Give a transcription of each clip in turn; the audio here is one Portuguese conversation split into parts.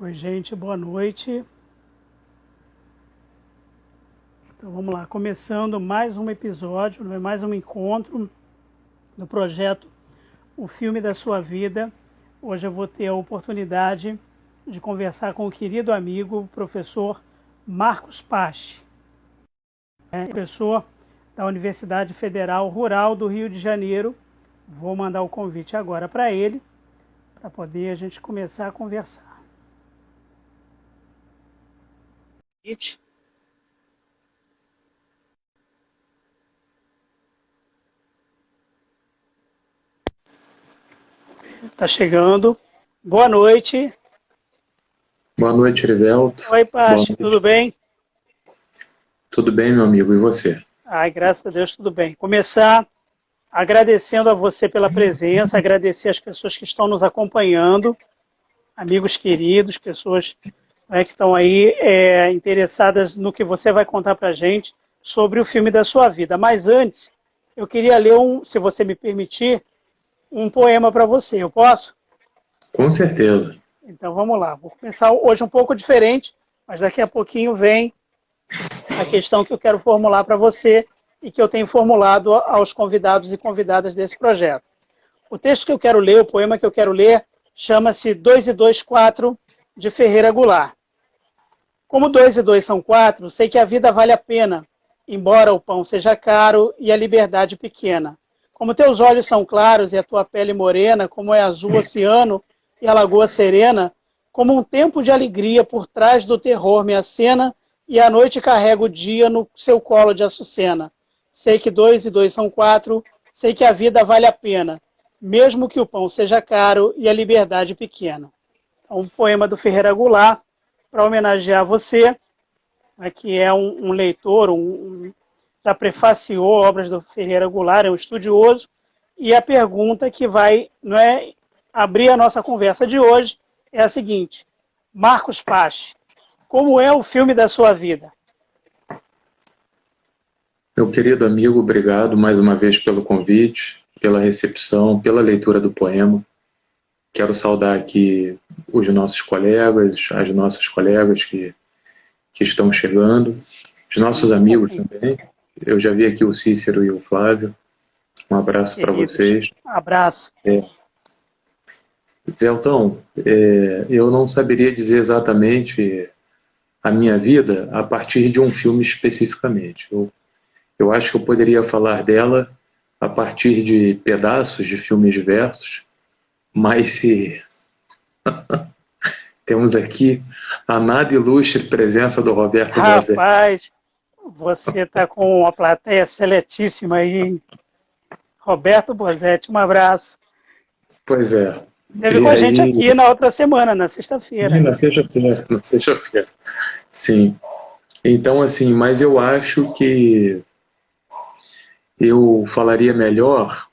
Oi, gente, boa noite. Então vamos lá, começando mais um episódio, mais um encontro do projeto O Filme da Sua Vida. Hoje eu vou ter a oportunidade de conversar com o querido amigo, o professor Marcos Pache, professor da Universidade Federal Rural do Rio de Janeiro. Vou mandar o convite agora para ele, para poder a gente começar a conversar. Está chegando. Boa noite. Boa noite, Erivelto. Oi, Pache, tudo bem? Tudo bem, meu amigo, e você? Ai, graças a Deus, tudo bem. Começar agradecendo a você pela presença, agradecer as pessoas que estão nos acompanhando, amigos queridos, pessoas que estão aí interessadas no que você vai contar para a gente sobre o filme da sua vida. Mas antes, eu queria ler, se você me permitir, um poema para você. Eu posso? Com certeza. Então vamos lá. Vou começar hoje um pouco diferente, mas daqui a pouquinho vem a questão que eu quero formular para você e que eu tenho formulado aos convidados e convidadas desse projeto. O texto que eu quero ler, o poema que eu quero ler, chama-se 2 e 2, 4, de Ferreira Goulart. Como 2 e 2 são 4, sei que a vida vale a pena, embora o pão seja caro e a liberdade pequena. Como teus olhos são claros e a tua pele morena, como é azul o oceano e a lagoa serena, como um tempo de alegria por trás do terror me acena, e à noite carrega o dia no seu colo de açucena. Sei que 2 e 2 são 4, sei que a vida vale a pena, mesmo que o pão seja caro e a liberdade pequena. Então, um poema do Ferreira Goulart, para homenagear você, que é um leitor, já prefaciou obras do Ferreira Goulart, é um estudioso, e a pergunta que vai abrir a nossa conversa de hoje é a seguinte: Marcos Pache, como é o filme da sua vida? Meu querido amigo, obrigado mais uma vez pelo convite, pela recepção, pela leitura do poema. Quero saudar aqui os nossos colegas, as nossas colegas que estão chegando, os nossos amigos também. Eu já vi aqui o Cícero e o Flávio. Um abraço para vocês. Abraço. Veltão, eu não saberia dizer exatamente a minha vida a partir de um filme especificamente. Eu acho que eu poderia falar dela a partir de pedaços de filmes diversos, mas se temos aqui a nada ilustre presença do Roberto Bozetti. Rapaz, você está com uma plateia seletíssima aí, hein? Roberto Bozetti, um abraço. Pois é. Teve com a gente aqui na outra semana, na sexta-feira. Na sexta-feira. Sim. Então, assim, mas eu acho que eu falaria melhor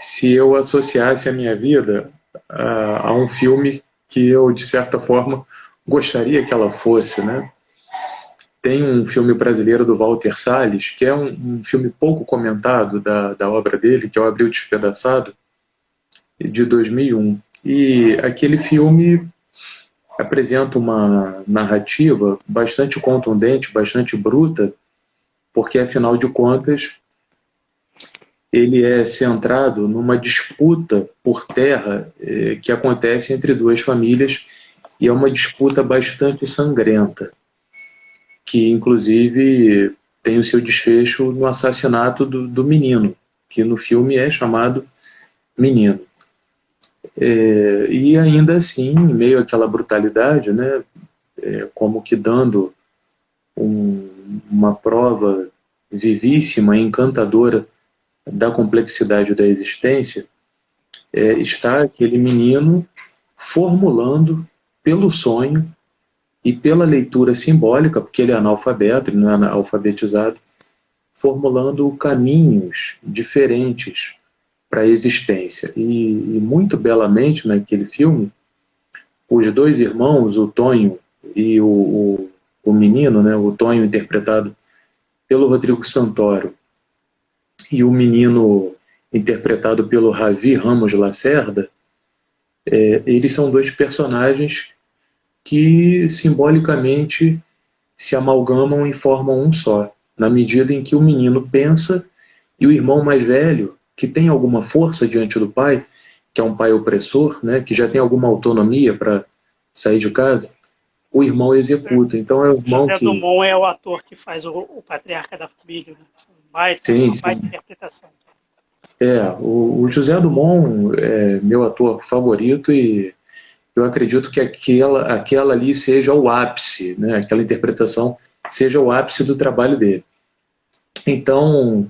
se eu associasse a minha vida a um filme que eu, de certa forma, gostaria que ela fosse, né? Tem um filme brasileiro do Walter Salles, que é um filme pouco comentado da obra dele, que é o Abril Despedaçado, de 2001. E aquele filme apresenta uma narrativa bastante contundente, bastante bruta, porque, afinal de contas, ele é centrado numa disputa por terra que acontece entre duas famílias, e é uma disputa bastante sangrenta, que inclusive tem o seu desfecho no assassinato do menino, que no filme é chamado Menino. E ainda assim, em meio àquela brutalidade, né, como que dando uma prova vivíssima e encantadora da complexidade da existência, está aquele menino formulando pelo sonho e pela leitura simbólica, porque ele é analfabeto, ele não é alfabetizado, formulando caminhos diferentes para a existência. E muito belamente naquele filme, os dois irmãos, o Tonho e o menino, né, o Tonho interpretado pelo Rodrigo Santoro, e o menino interpretado pelo Ravi Ramos Lacerda, eles são dois personagens que simbolicamente se amalgamam e formam um só, na medida em que o menino pensa e o irmão mais velho, que tem alguma força diante do pai, que é um pai opressor, né, que já tem alguma autonomia para sair de casa, o irmão executa. Então é o irmão José que... Dumont é o ator que faz o patriarca da família, né? Sim, Uma baita sim. interpretação. O José Dumont é meu ator favorito e eu acredito que aquela ali seja o ápice, né, aquela interpretação seja o ápice do trabalho dele. Então,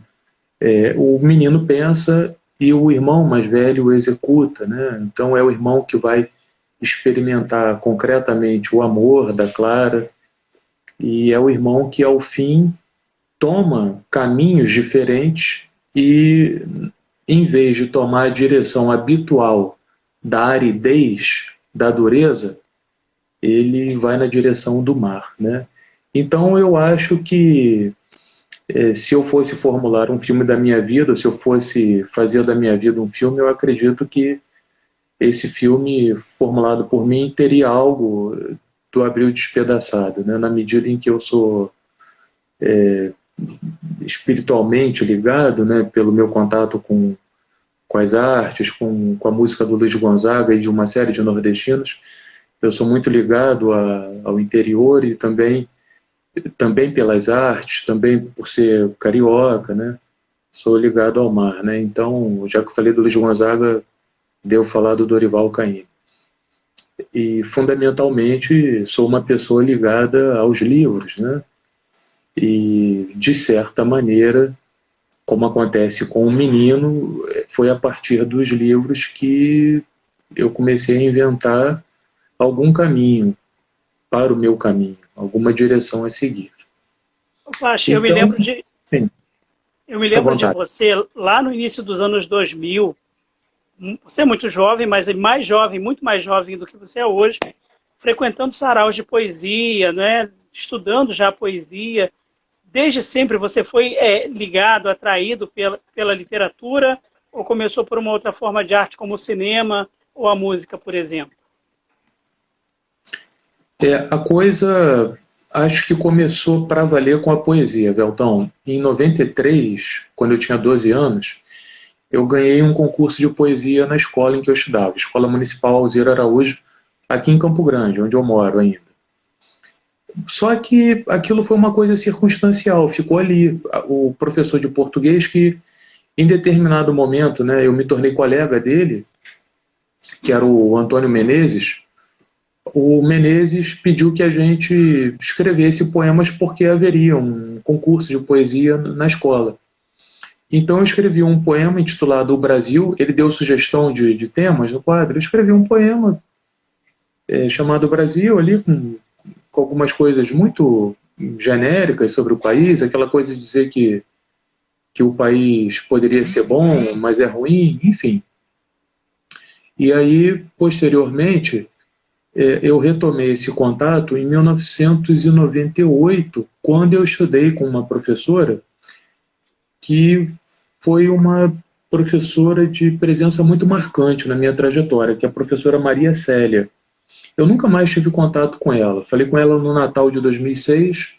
o menino pensa e o irmão mais velho executa, né? Então é o irmão que vai experimentar concretamente o amor da Clara e é o irmão que ao fim toma caminhos diferentes e em vez de tomar a direção habitual da aridez, da dureza, ele vai na direção do mar, né? Então eu acho que se eu fosse formular um filme da minha vida, se eu fosse fazer da minha vida um filme, eu acredito que esse filme formulado por mim teria algo do Abril Despedaçado, né? Na medida em que eu sou espiritualmente ligado, né, pelo meu contato com as artes, com a música do Luiz Gonzaga e de uma série de nordestinos, eu sou muito ligado ao interior e também pelas artes, também por ser carioca, né? Sou ligado ao mar, né? Então, já que eu falei do Luiz Gonzaga, devo falar do Dorival Caymmi. E, fundamentalmente, sou uma pessoa ligada aos livros, né? E, de certa maneira, como acontece com o menino, foi a partir dos livros que eu comecei a inventar algum caminho para o meu caminho, alguma direção a seguir. Pacho, Então, sim, eu me à lembro de vontade. você lá no início dos anos 2000. Você é muito jovem, mas é mais jovem, muito mais jovem do que você é hoje, frequentando saraus de poesia, né? Estudando já a poesia. Desde sempre você foi ligado, atraído pela literatura, ou começou por uma outra forma de arte, como o cinema ou a música, por exemplo? A coisa, acho que começou para valer com a poesia, Veltão. Em 93, quando eu tinha 12 anos, eu ganhei um concurso de poesia na escola em que eu estudava, Escola Municipal Alzira Araújo, aqui em Campo Grande, onde eu moro ainda. Só que aquilo foi uma coisa circunstancial, ficou ali. O professor de português que, em determinado momento, né, eu me tornei colega dele, que era o Antônio Menezes. O Menezes pediu que a gente escrevesse poemas porque haveria um concurso de poesia na escola. Então eu escrevi um poema intitulado O Brasil, ele deu sugestão de temas no quadro, eu escrevi um poema chamado O Brasil, ali com algumas coisas muito genéricas sobre o país, aquela coisa de dizer que o país poderia ser bom, mas é ruim, enfim. E aí, posteriormente, eu retomei esse contato em 1998, quando eu estudei com uma professora que foi uma professora de presença muito marcante na minha trajetória, que é a professora Maria Célia. Eu nunca mais tive contato com ela. Falei com ela no Natal de 2006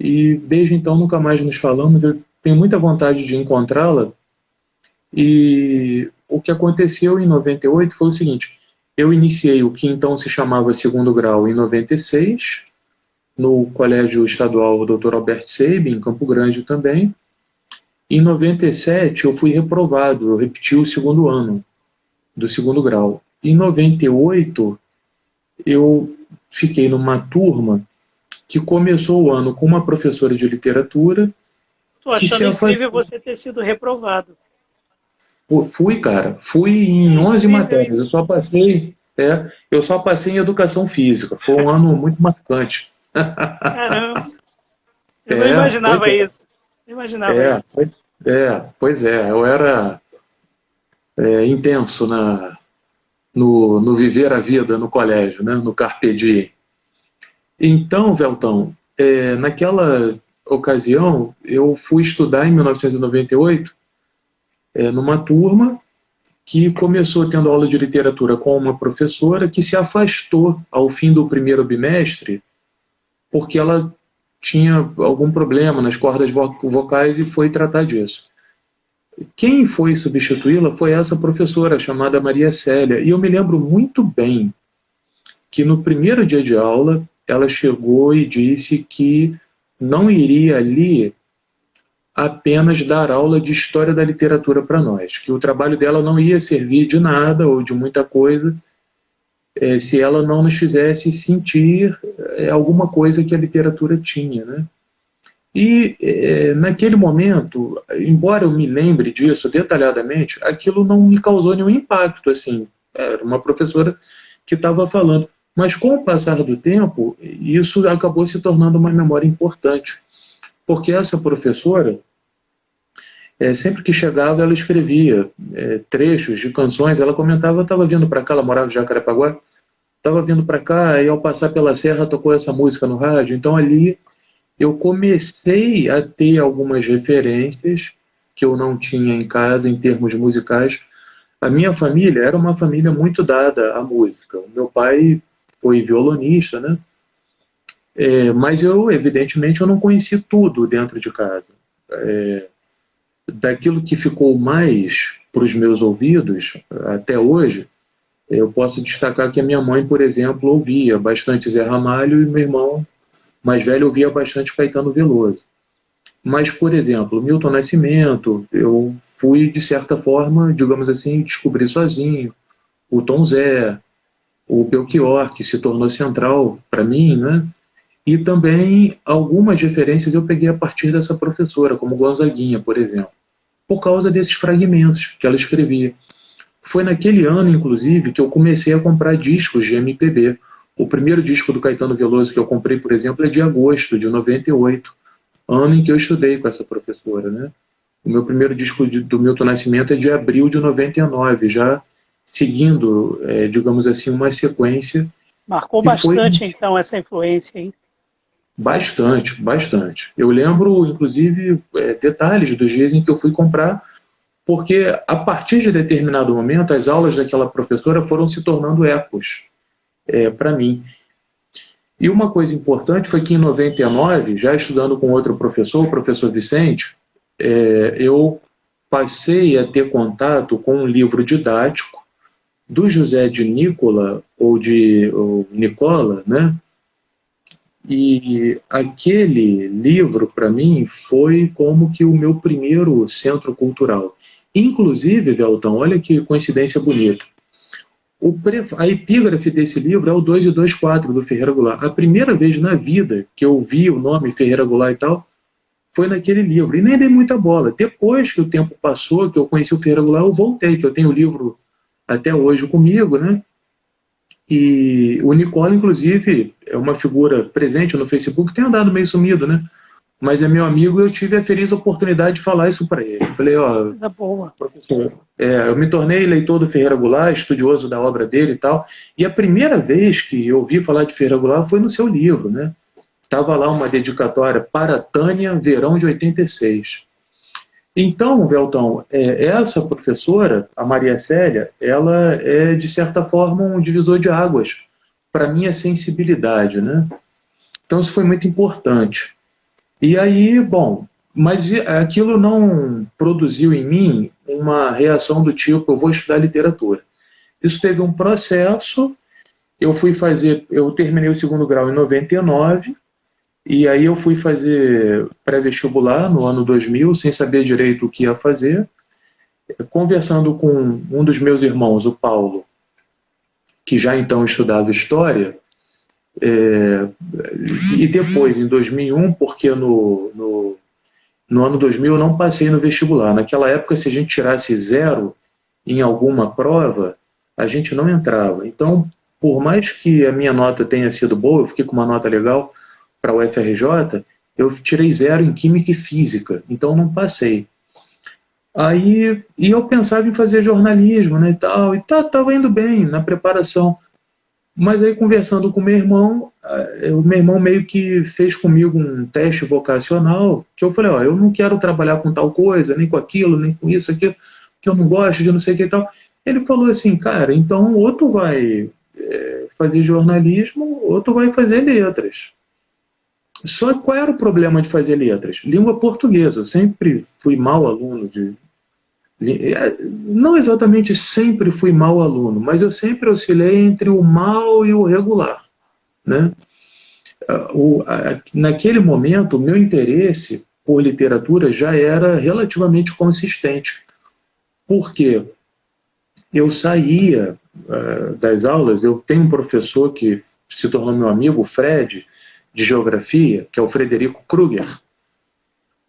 e desde então nunca mais nos falamos. Eu tenho muita vontade de encontrá-la. E o que aconteceu em 98 foi o seguinte: eu iniciei o que então se chamava segundo grau em 96, no Colégio Estadual Dr. Albert Seib, em Campo Grande também. Em 97 eu fui reprovado, eu repeti o segundo ano do segundo grau. Em 98 eu fiquei numa turma que começou o ano com uma professora de literatura. Estou achando incrível você ter sido reprovado. Fui, cara, fui em 11 matérias. Eu só passei em educação física. Foi um ano muito marcante. Caramba, eu não imaginava isso. Não imaginava isso. Pois é, eu era intenso no viver a vida no colégio, né, no Carpe Diem. Então, Veltão, naquela ocasião, eu fui estudar em 1998 numa turma que começou tendo aula de literatura com uma professora que se afastou ao fim do primeiro bimestre porque ela tinha algum problema nas cordas vocais e foi tratar disso. Quem foi substituí-la foi essa professora chamada Maria Célia. E eu me lembro muito bem que no primeiro dia de aula ela chegou e disse que não iria ali apenas dar aula de história da literatura para nós, que o trabalho dela não ia servir de nada ou de muita coisa se ela não nos fizesse sentir alguma coisa que a literatura tinha, né? E naquele momento, embora eu me lembre disso detalhadamente, aquilo não me causou nenhum impacto, assim, era uma professora que estava falando. Mas com o passar do tempo, isso acabou se tornando uma memória importante, porque essa professora, sempre que chegava, ela escrevia trechos de canções, ela comentava, estava vindo para cá, ela morava em Jacarepaguá, estava vindo para cá, e ao passar pela serra tocou essa música no rádio, então ali eu comecei a ter algumas referências que eu não tinha em casa em termos musicais. A minha família era uma família muito dada à música. O meu pai foi violonista, né? Mas eu, evidentemente, eu não conheci tudo dentro de casa. Daquilo que ficou mais para os meus ouvidos, até hoje, eu posso destacar que a minha mãe, por exemplo, ouvia bastante Zé Ramalho e meu irmão mais velho ouvia bastante Caetano Veloso. Mas, por exemplo, Milton Nascimento, eu fui, de certa forma, digamos assim, descobrir sozinho. O Tom Zé, o Belchior, que se tornou central para mim, né? E também algumas referências eu peguei a partir dessa professora, como Gonzaguinha, por exemplo, por causa desses fragmentos que ela escrevia. Foi naquele ano, inclusive, que eu comecei a comprar discos de MPB. O primeiro disco do Caetano Veloso que eu comprei, por exemplo, é de agosto de 98, ano em que eu estudei com essa professora, né? O meu primeiro disco do Milton Nascimento é de abril de 99, já seguindo, digamos assim, uma sequência. Marcou bastante, então, essa influência, hein? Bastante, bastante. Eu lembro, inclusive, detalhes dos dias em que eu fui comprar, porque a partir de determinado momento as aulas daquela professora foram se tornando ecos para mim. E uma coisa importante foi que em 99, já estudando com outro professor, o professor Vicente, eu passei a ter contato com um livro didático do José de Nicola, ou Nicola, né? E aquele livro, para mim, foi como que o meu primeiro centro cultural. Inclusive, Veltão, olha que coincidência bonita. A epígrafe desse livro é o 2224 do Ferreira Goulart. A primeira vez na vida que eu vi o nome Ferreira Goulart e tal, foi naquele livro. E nem dei muita bola. Depois que o tempo passou, que eu conheci o Ferreira Goulart, eu voltei, que eu tenho o livro até hoje comigo, né? E o Nicola, inclusive, é uma figura presente no Facebook, tem andado meio sumido, né? Mas é meu amigo e eu tive a feliz oportunidade de falar isso para ele. Eu falei, professor, eu me tornei leitor do Ferreira Goulart, estudioso da obra dele e tal, e a primeira vez que eu ouvi falar de Ferreira Goulart foi no seu livro, né? Estava lá uma dedicatória para Tânia, verão de 86. Então, Veltão, essa professora, a Maria Célia, ela é, de certa forma, um divisor de águas para a minha sensibilidade, né? Então, isso foi muito importante. E aí, bom, mas aquilo não produziu em mim uma reação do tipo, eu vou estudar literatura. Isso teve um processo, eu terminei o segundo grau em 99, e aí eu fui fazer pré-vestibular no ano 2000, sem saber direito o que ia fazer, conversando com um dos meus irmãos, o Paulo, que já então estudava História, e depois, em 2001, porque no ano 2000 eu não passei no vestibular. Naquela época, se a gente tirasse 0 em alguma prova, a gente não entrava. Então, por mais que a minha nota tenha sido boa, eu fiquei com uma nota legal para o UFRJ, eu tirei 0 em Química e Física, então não passei. E eu pensava em fazer jornalismo, né, e tal, e estava indo bem na preparação. Mas aí, conversando com o meu irmão meio que fez comigo um teste vocacional, que eu falei, eu não quero trabalhar com tal coisa, nem com aquilo, nem com isso, aquilo, que eu não gosto de não sei o que e tal. Ele falou assim, cara, então ou tu vai fazer jornalismo ou tu vai fazer letras. Só que qual era o problema de fazer letras? Língua portuguesa. Eu sempre fui mau aluno de... Não exatamente sempre fui mau aluno, mas eu sempre oscilei entre o mal e o regular, né? Naquele momento, o meu interesse por literatura já era relativamente consistente. Porque eu saía das aulas, eu tenho um professor que se tornou meu amigo, o Fred, de geografia, que é o Frederico Kruger.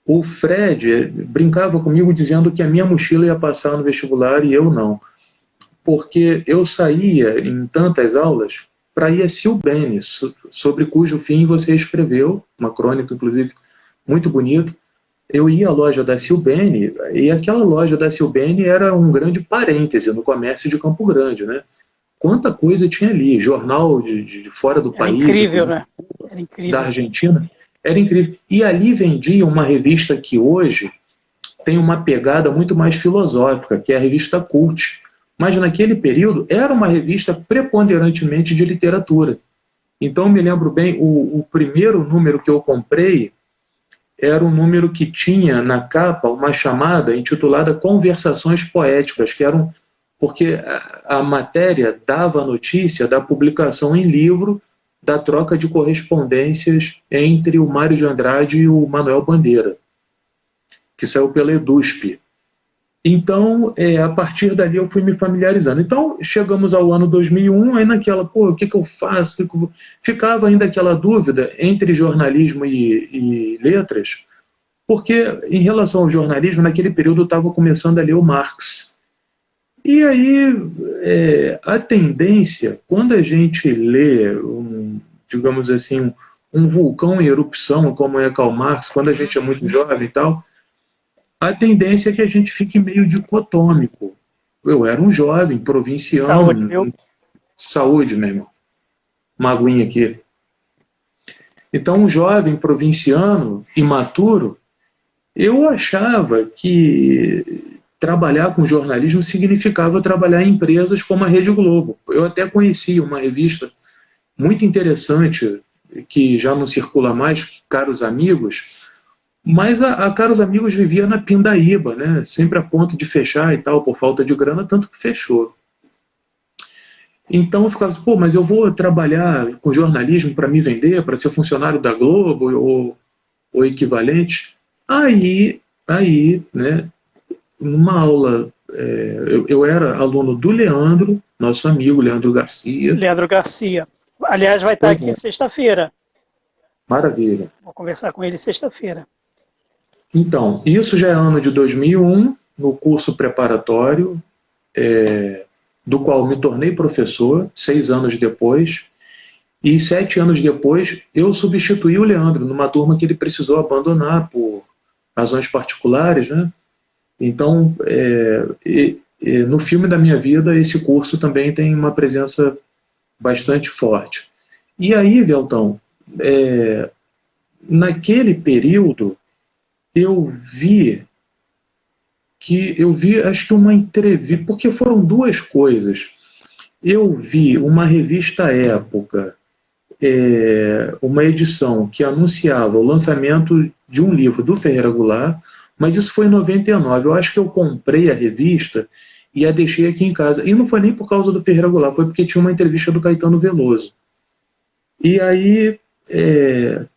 O Fred brincava comigo dizendo que a minha mochila ia passar no vestibular e eu não. Porque eu saía em tantas aulas para ir a Silbene, sobre cujo fim você escreveu, uma crônica, inclusive, muito bonita. Eu ia à loja da Silbene, e aquela loja da Silbene era um grande parêntese no comércio de Campo Grande, né? Quanta coisa tinha ali, jornal de fora do país, incrível, né? Era incrível. Da Argentina, era incrível. E ali vendia uma revista que hoje tem uma pegada muito mais filosófica, que é a revista Cult. Mas naquele período era uma revista preponderantemente de literatura. Então eu me lembro bem, o primeiro número que eu comprei era um número que tinha na capa uma chamada intitulada Conversações Poéticas, que eram porque a matéria dava a notícia da publicação em livro da troca de correspondências entre o Mário de Andrade e o Manuel Bandeira, que saiu pela EDUSP. Então, a partir dali eu fui me familiarizando. Então, chegamos ao ano 2001, aí naquela, o que eu faço? Ficava ainda aquela dúvida entre jornalismo e letras, porque em relação ao jornalismo, naquele período eu estava começando a ler o Marx. E aí, a tendência, quando a gente lê, digamos assim, um vulcão em erupção, como é Karl Marx, quando a gente é muito jovem e tal, a tendência é que a gente fique meio dicotômico. Eu era um jovem, provinciano. Saúde, meu. Saúde, meu irmão. Uma aguinha aqui. Então, um jovem provinciano, imaturo, eu achava que trabalhar com jornalismo significava trabalhar em empresas como a Rede Globo. Eu até conhecia uma revista muito interessante, que já não circula mais, Caros Amigos, mas a Caros Amigos vivia na pindaíba, né? Sempre a ponto de fechar e tal, por falta de grana, tanto que fechou. Então eu ficava assim, mas eu vou trabalhar com jornalismo para me vender, para ser funcionário da Globo ou equivalente. Aí, né, numa aula, eu era aluno do Leandro, nosso amigo Leandro Garcia. Leandro Garcia. Aliás, vai estar aqui sexta-feira. Maravilha. Vou conversar com ele sexta-feira. Então, isso já é ano de 2001, no curso preparatório, do qual me tornei professor, 6 anos depois, e 7 anos depois eu substituí o Leandro numa turma que ele precisou abandonar por razões particulares, né? Então, no filme da minha vida, esse curso também tem uma presença bastante forte. E aí, Veltão, naquele período, eu vi, acho que uma entrevista, porque foram duas coisas. Eu vi uma revista Época, uma edição que anunciava o lançamento de um livro do Ferreira Goulart, mas isso foi em 99. Eu acho que eu comprei a revista e a deixei aqui em casa. E não foi nem por causa do Ferreira Goulart, foi porque tinha uma entrevista do Caetano Veloso. E aí,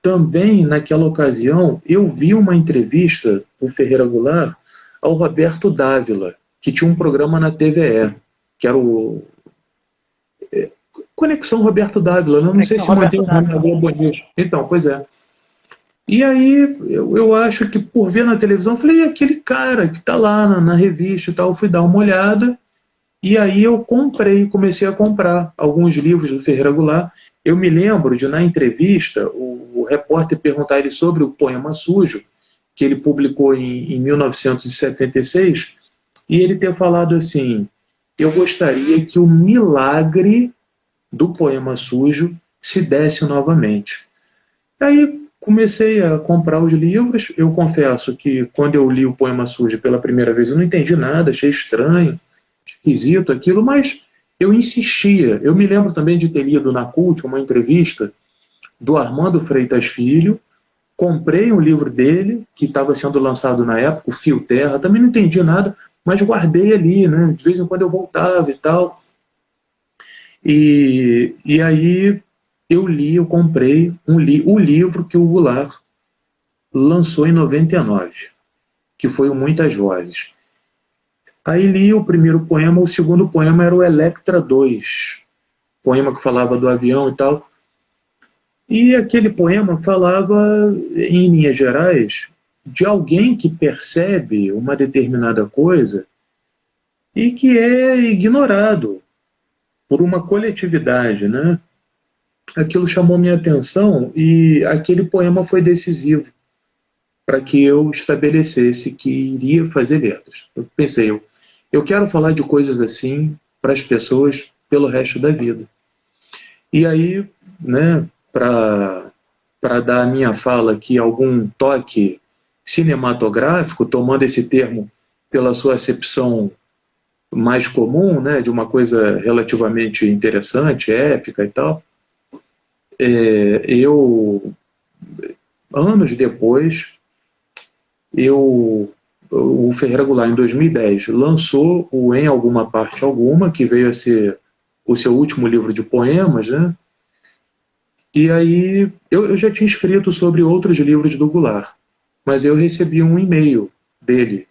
também naquela ocasião, eu vi uma entrevista do Ferreira Goulart ao Roberto Dávila, que tinha um programa na TVE, que era o Conexão Roberto Dávila, não sei se mantém o nome na Globo News. Então, pois é. E aí, eu acho que por ver na televisão, eu falei, aquele cara que está lá na revista e tal, eu fui dar uma olhada, e aí eu comecei a comprar alguns livros do Ferreira Goulart. Eu me lembro de, na entrevista, o repórter perguntar ele sobre o Poema Sujo, que ele publicou em 1976, e ele ter falado assim, eu gostaria que o milagre do Poema Sujo se desse novamente. Aí comecei a comprar os livros. Eu confesso que quando eu li o Poema Sujo pela primeira vez eu não entendi nada, achei estranho. esquisito aquilo, mas eu insistia. Eu me lembro também de ter lido na Cult uma entrevista do Armando Freitas Filho. Comprei um livro dele, que estava sendo lançado na época, o Fio Terra. Também não entendi nada, mas guardei ali, né? De vez em quando eu voltava e tal. E aí eu comprei o livro que o Goulart lançou em 99, que foi o Muitas Vozes. Aí li o primeiro poema, o segundo poema era o Electra 2, poema que falava do avião e tal. E aquele poema falava, em linhas gerais, de alguém que percebe uma determinada coisa e que é ignorado por uma coletividade, né? Aquilo chamou minha atenção e aquele poema foi decisivo para que eu estabelecesse que iria fazer letras. Eu pensei, eu quero falar de coisas assim para as pessoas pelo resto da vida. E aí, né, para dar a minha fala aqui algum toque cinematográfico, tomando esse termo pela sua acepção mais comum, né, de uma coisa relativamente interessante, épica e tal, anos depois, o Ferreira Goulart, em 2010, lançou o Em Alguma Parte Alguma, que veio a ser o seu último livro de poemas, né? E aí, eu já tinha escrito sobre outros livros do Goulart, mas eu recebi um e-mail dele.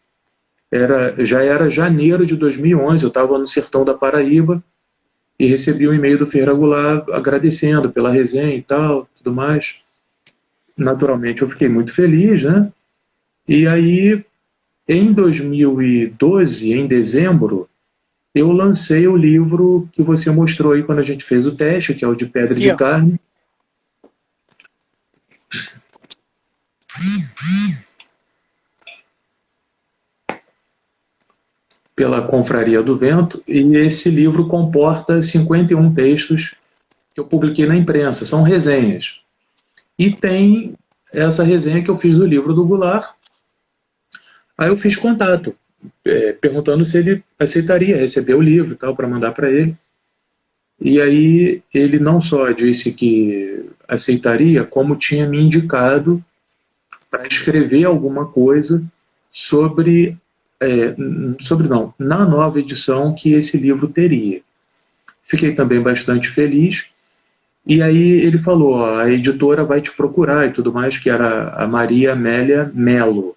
Já era janeiro de 2011, eu estava no sertão da Paraíba, e recebi um e-mail do Ferreira Goulart agradecendo pela resenha e tal, tudo mais. Naturalmente, eu fiquei muito feliz, né? E aí, em 2012, em dezembro, eu lancei o livro que você mostrou aí quando a gente fez o teste, que é o de Pedra de Carne. Pela Confraria do Vento, e esse livro comporta 51 textos que eu publiquei na imprensa, são resenhas. E tem essa resenha que eu fiz do livro do Goulart. Aí eu fiz contato, perguntando se ele aceitaria receber o livro e tal, para mandar para ele. E aí ele não só disse que aceitaria, como tinha me indicado para escrever alguma coisa na nova edição que esse livro teria. Fiquei também bastante feliz. E aí ele falou, ó, a editora vai te procurar e tudo mais, que era a Maria Amélia Melo,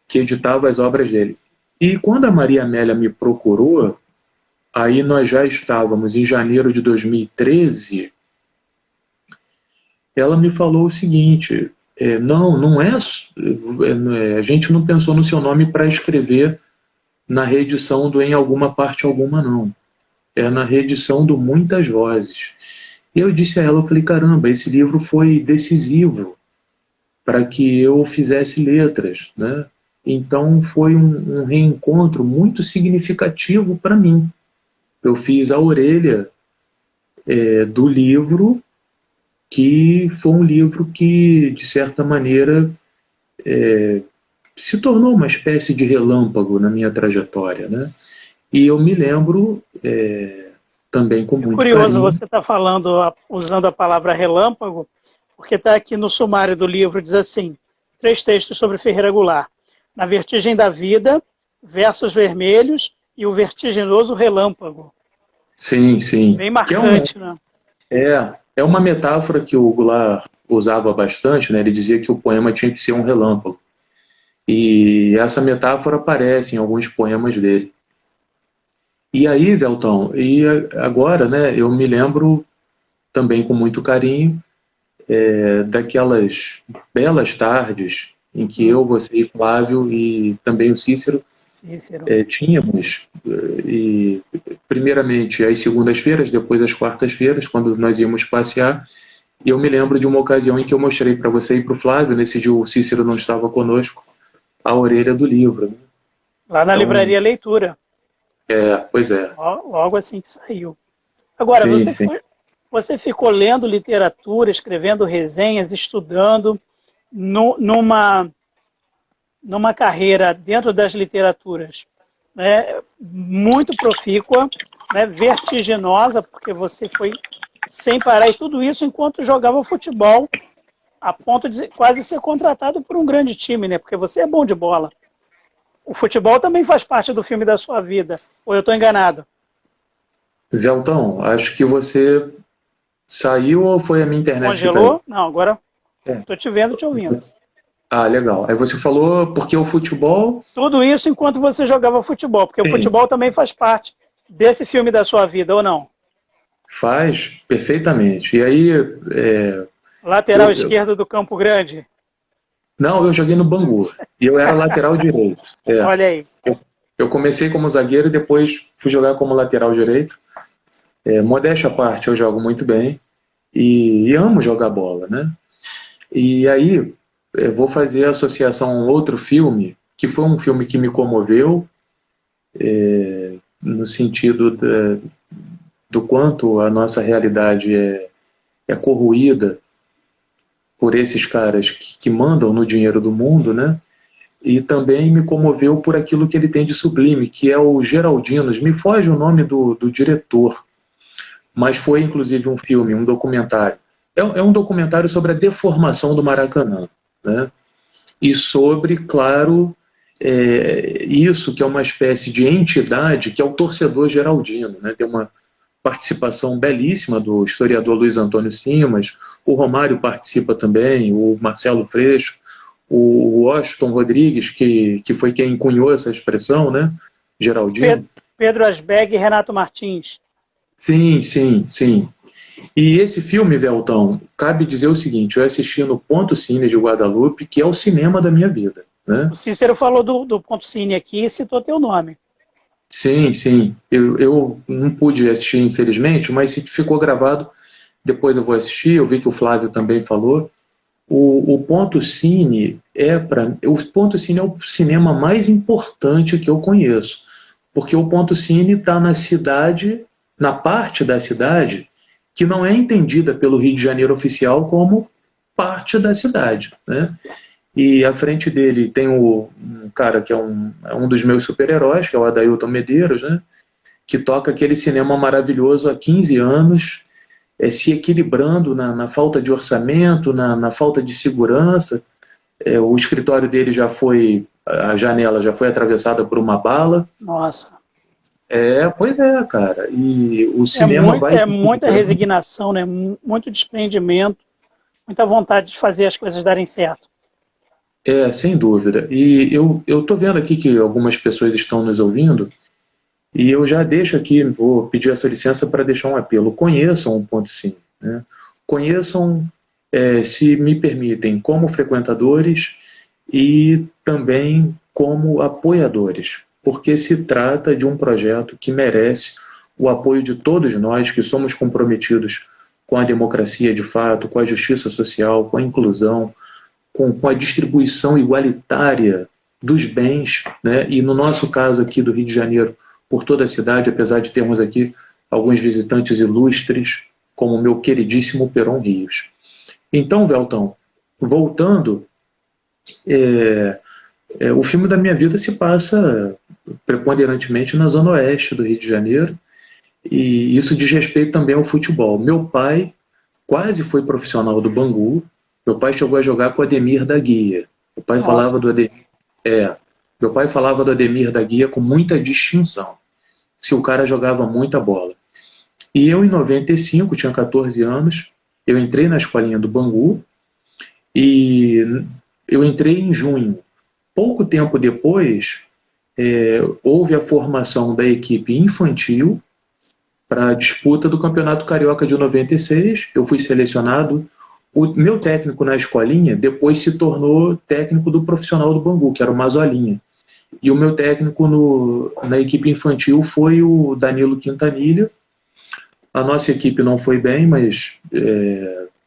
que editava as obras dele. E quando a Maria Amélia me procurou, aí nós já estávamos em janeiro de 2013, ela me falou o seguinte, a gente não pensou no seu nome para escrever na reedição do Em Alguma Parte Alguma, não. É na reedição do Muitas Vozes. E eu disse a ela, eu falei, caramba, esse livro foi decisivo para que eu fizesse letras, né? Então foi um reencontro muito significativo para mim. Eu fiz a orelha do livro, que foi um livro que, de certa maneira, se tornou uma espécie de relâmpago na minha trajetória, né? E eu me lembro também com muito curioso carinho. Você está falando, usando a palavra relâmpago, porque está aqui no sumário do livro, diz assim, 3 textos sobre Ferreira Goulart. Na Vertigem da Vida, Versos Vermelhos e o Vertiginoso Relâmpago. Sim, sim. Bem marcante, né? É uma metáfora que o Goulart usava bastante, né? Ele dizia que o poema tinha que ser um relâmpago. E essa metáfora aparece em alguns poemas dele. E aí, Velton, e agora, né, eu me lembro também com muito carinho daquelas belas tardes em que eu, você e Flávio e também o Cícero tínhamos, primeiramente às segundas-feiras, depois às quartas-feiras, quando nós íamos passear, e eu me lembro de uma ocasião em que eu mostrei para você e para o Flávio, nesse dia o Cícero não estava conosco, a orelha do livro. Né? Lá na Livraria Leitura. Pois é. Logo assim que saiu. Agora, você ficou lendo literatura, escrevendo resenhas, estudando, numa carreira dentro das literaturas, né, muito profícua, né, vertiginosa, porque você foi sem parar, e tudo isso enquanto jogava futebol, a ponto de quase ser contratado por um grande time, né, porque você é bom de bola. O futebol também faz parte do filme da sua vida, ou eu estou enganado? como lateral direito. Modéstia à parte, eu jogo muito bem e amo jogar bola, né? E aí, eu vou fazer a associação a um outro filme, que foi um filme que me comoveu, no sentido do quanto a nossa realidade é corroída por esses caras que mandam no dinheiro do mundo, né? E também me comoveu por aquilo que ele tem de sublime, que é o Geraldinos. Me foge o nome do diretor, mas foi inclusive um filme, um documentário. É um documentário sobre a deformação do Maracanã, né? E sobre, claro, isso que é uma espécie de entidade que é o torcedor geraldino, né? Tem uma participação belíssima do historiador Luiz Antônio Simas, o Romário participa também, o Marcelo Freixo, o Washington Rodrigues, que foi quem cunhou essa expressão, né? Geraldino. Pedro Asbeg e Renato Martins. Sim, sim, sim. E esse filme, Veltão, cabe dizer o seguinte, eu assisti no Ponto Cine de Guadalupe, que é o cinema da minha vida, né? O Cícero falou do Ponto Cine aqui e citou teu nome. Sim, sim. Eu não pude assistir, infelizmente, mas se ficou gravado, depois eu vou assistir. Eu vi que o Flávio também falou. O Ponto Cine o Ponto Cine é o cinema mais importante que eu conheço, porque o Ponto Cine está na cidade, na parte da cidade que não é entendida pelo Rio de Janeiro oficial como parte da cidade, né? E à frente dele tem um cara que é um dos meus super-heróis, que é o Adailton Medeiros, né? Que toca aquele cinema maravilhoso há 15 anos, se equilibrando na falta de orçamento, na falta de segurança. O escritório dele a janela já foi atravessada por uma bala. Nossa. Pois é, cara. E o cinema vai... muita resignação, né? Muito desprendimento, muita vontade de fazer as coisas darem certo. Sem dúvida. E eu estou vendo aqui que algumas pessoas estão nos ouvindo, e eu já deixo aqui, vou pedir a sua licença para deixar um apelo. Conheçam o Ponto Cine, né? Conheçam, se me permitem, como frequentadores e também como apoiadores, porque se trata de um projeto que merece o apoio de todos nós que somos comprometidos com a democracia de fato, com a justiça social, com a inclusão, com a distribuição igualitária dos bens, né? E no nosso caso aqui do Rio de Janeiro, por toda a cidade, apesar de termos aqui alguns visitantes ilustres, como o meu queridíssimo Peron Rios. Então, Veltão, voltando, o filme da minha vida se passa preponderantemente na zona oeste do Rio de Janeiro, e isso diz respeito também ao futebol. Meu pai quase foi profissional do Bangu. Meu pai chegou a jogar com o Ademir da Guia. Meu pai falava do Ademir, meu pai falava do Ademir da Guia com muita distinção, se o cara jogava muita bola. E eu, em 95, tinha 14 anos, eu entrei na escolinha do Bangu, e eu entrei em junho. Pouco tempo depois, houve a formação da equipe infantil para a disputa do Campeonato Carioca de 96. Eu fui selecionado. O meu técnico na escolinha depois se tornou técnico do profissional do Bangu, que era o Mazolinha. E o meu técnico na equipe infantil foi o Danilo Quintanilha. A nossa equipe não foi bem, mas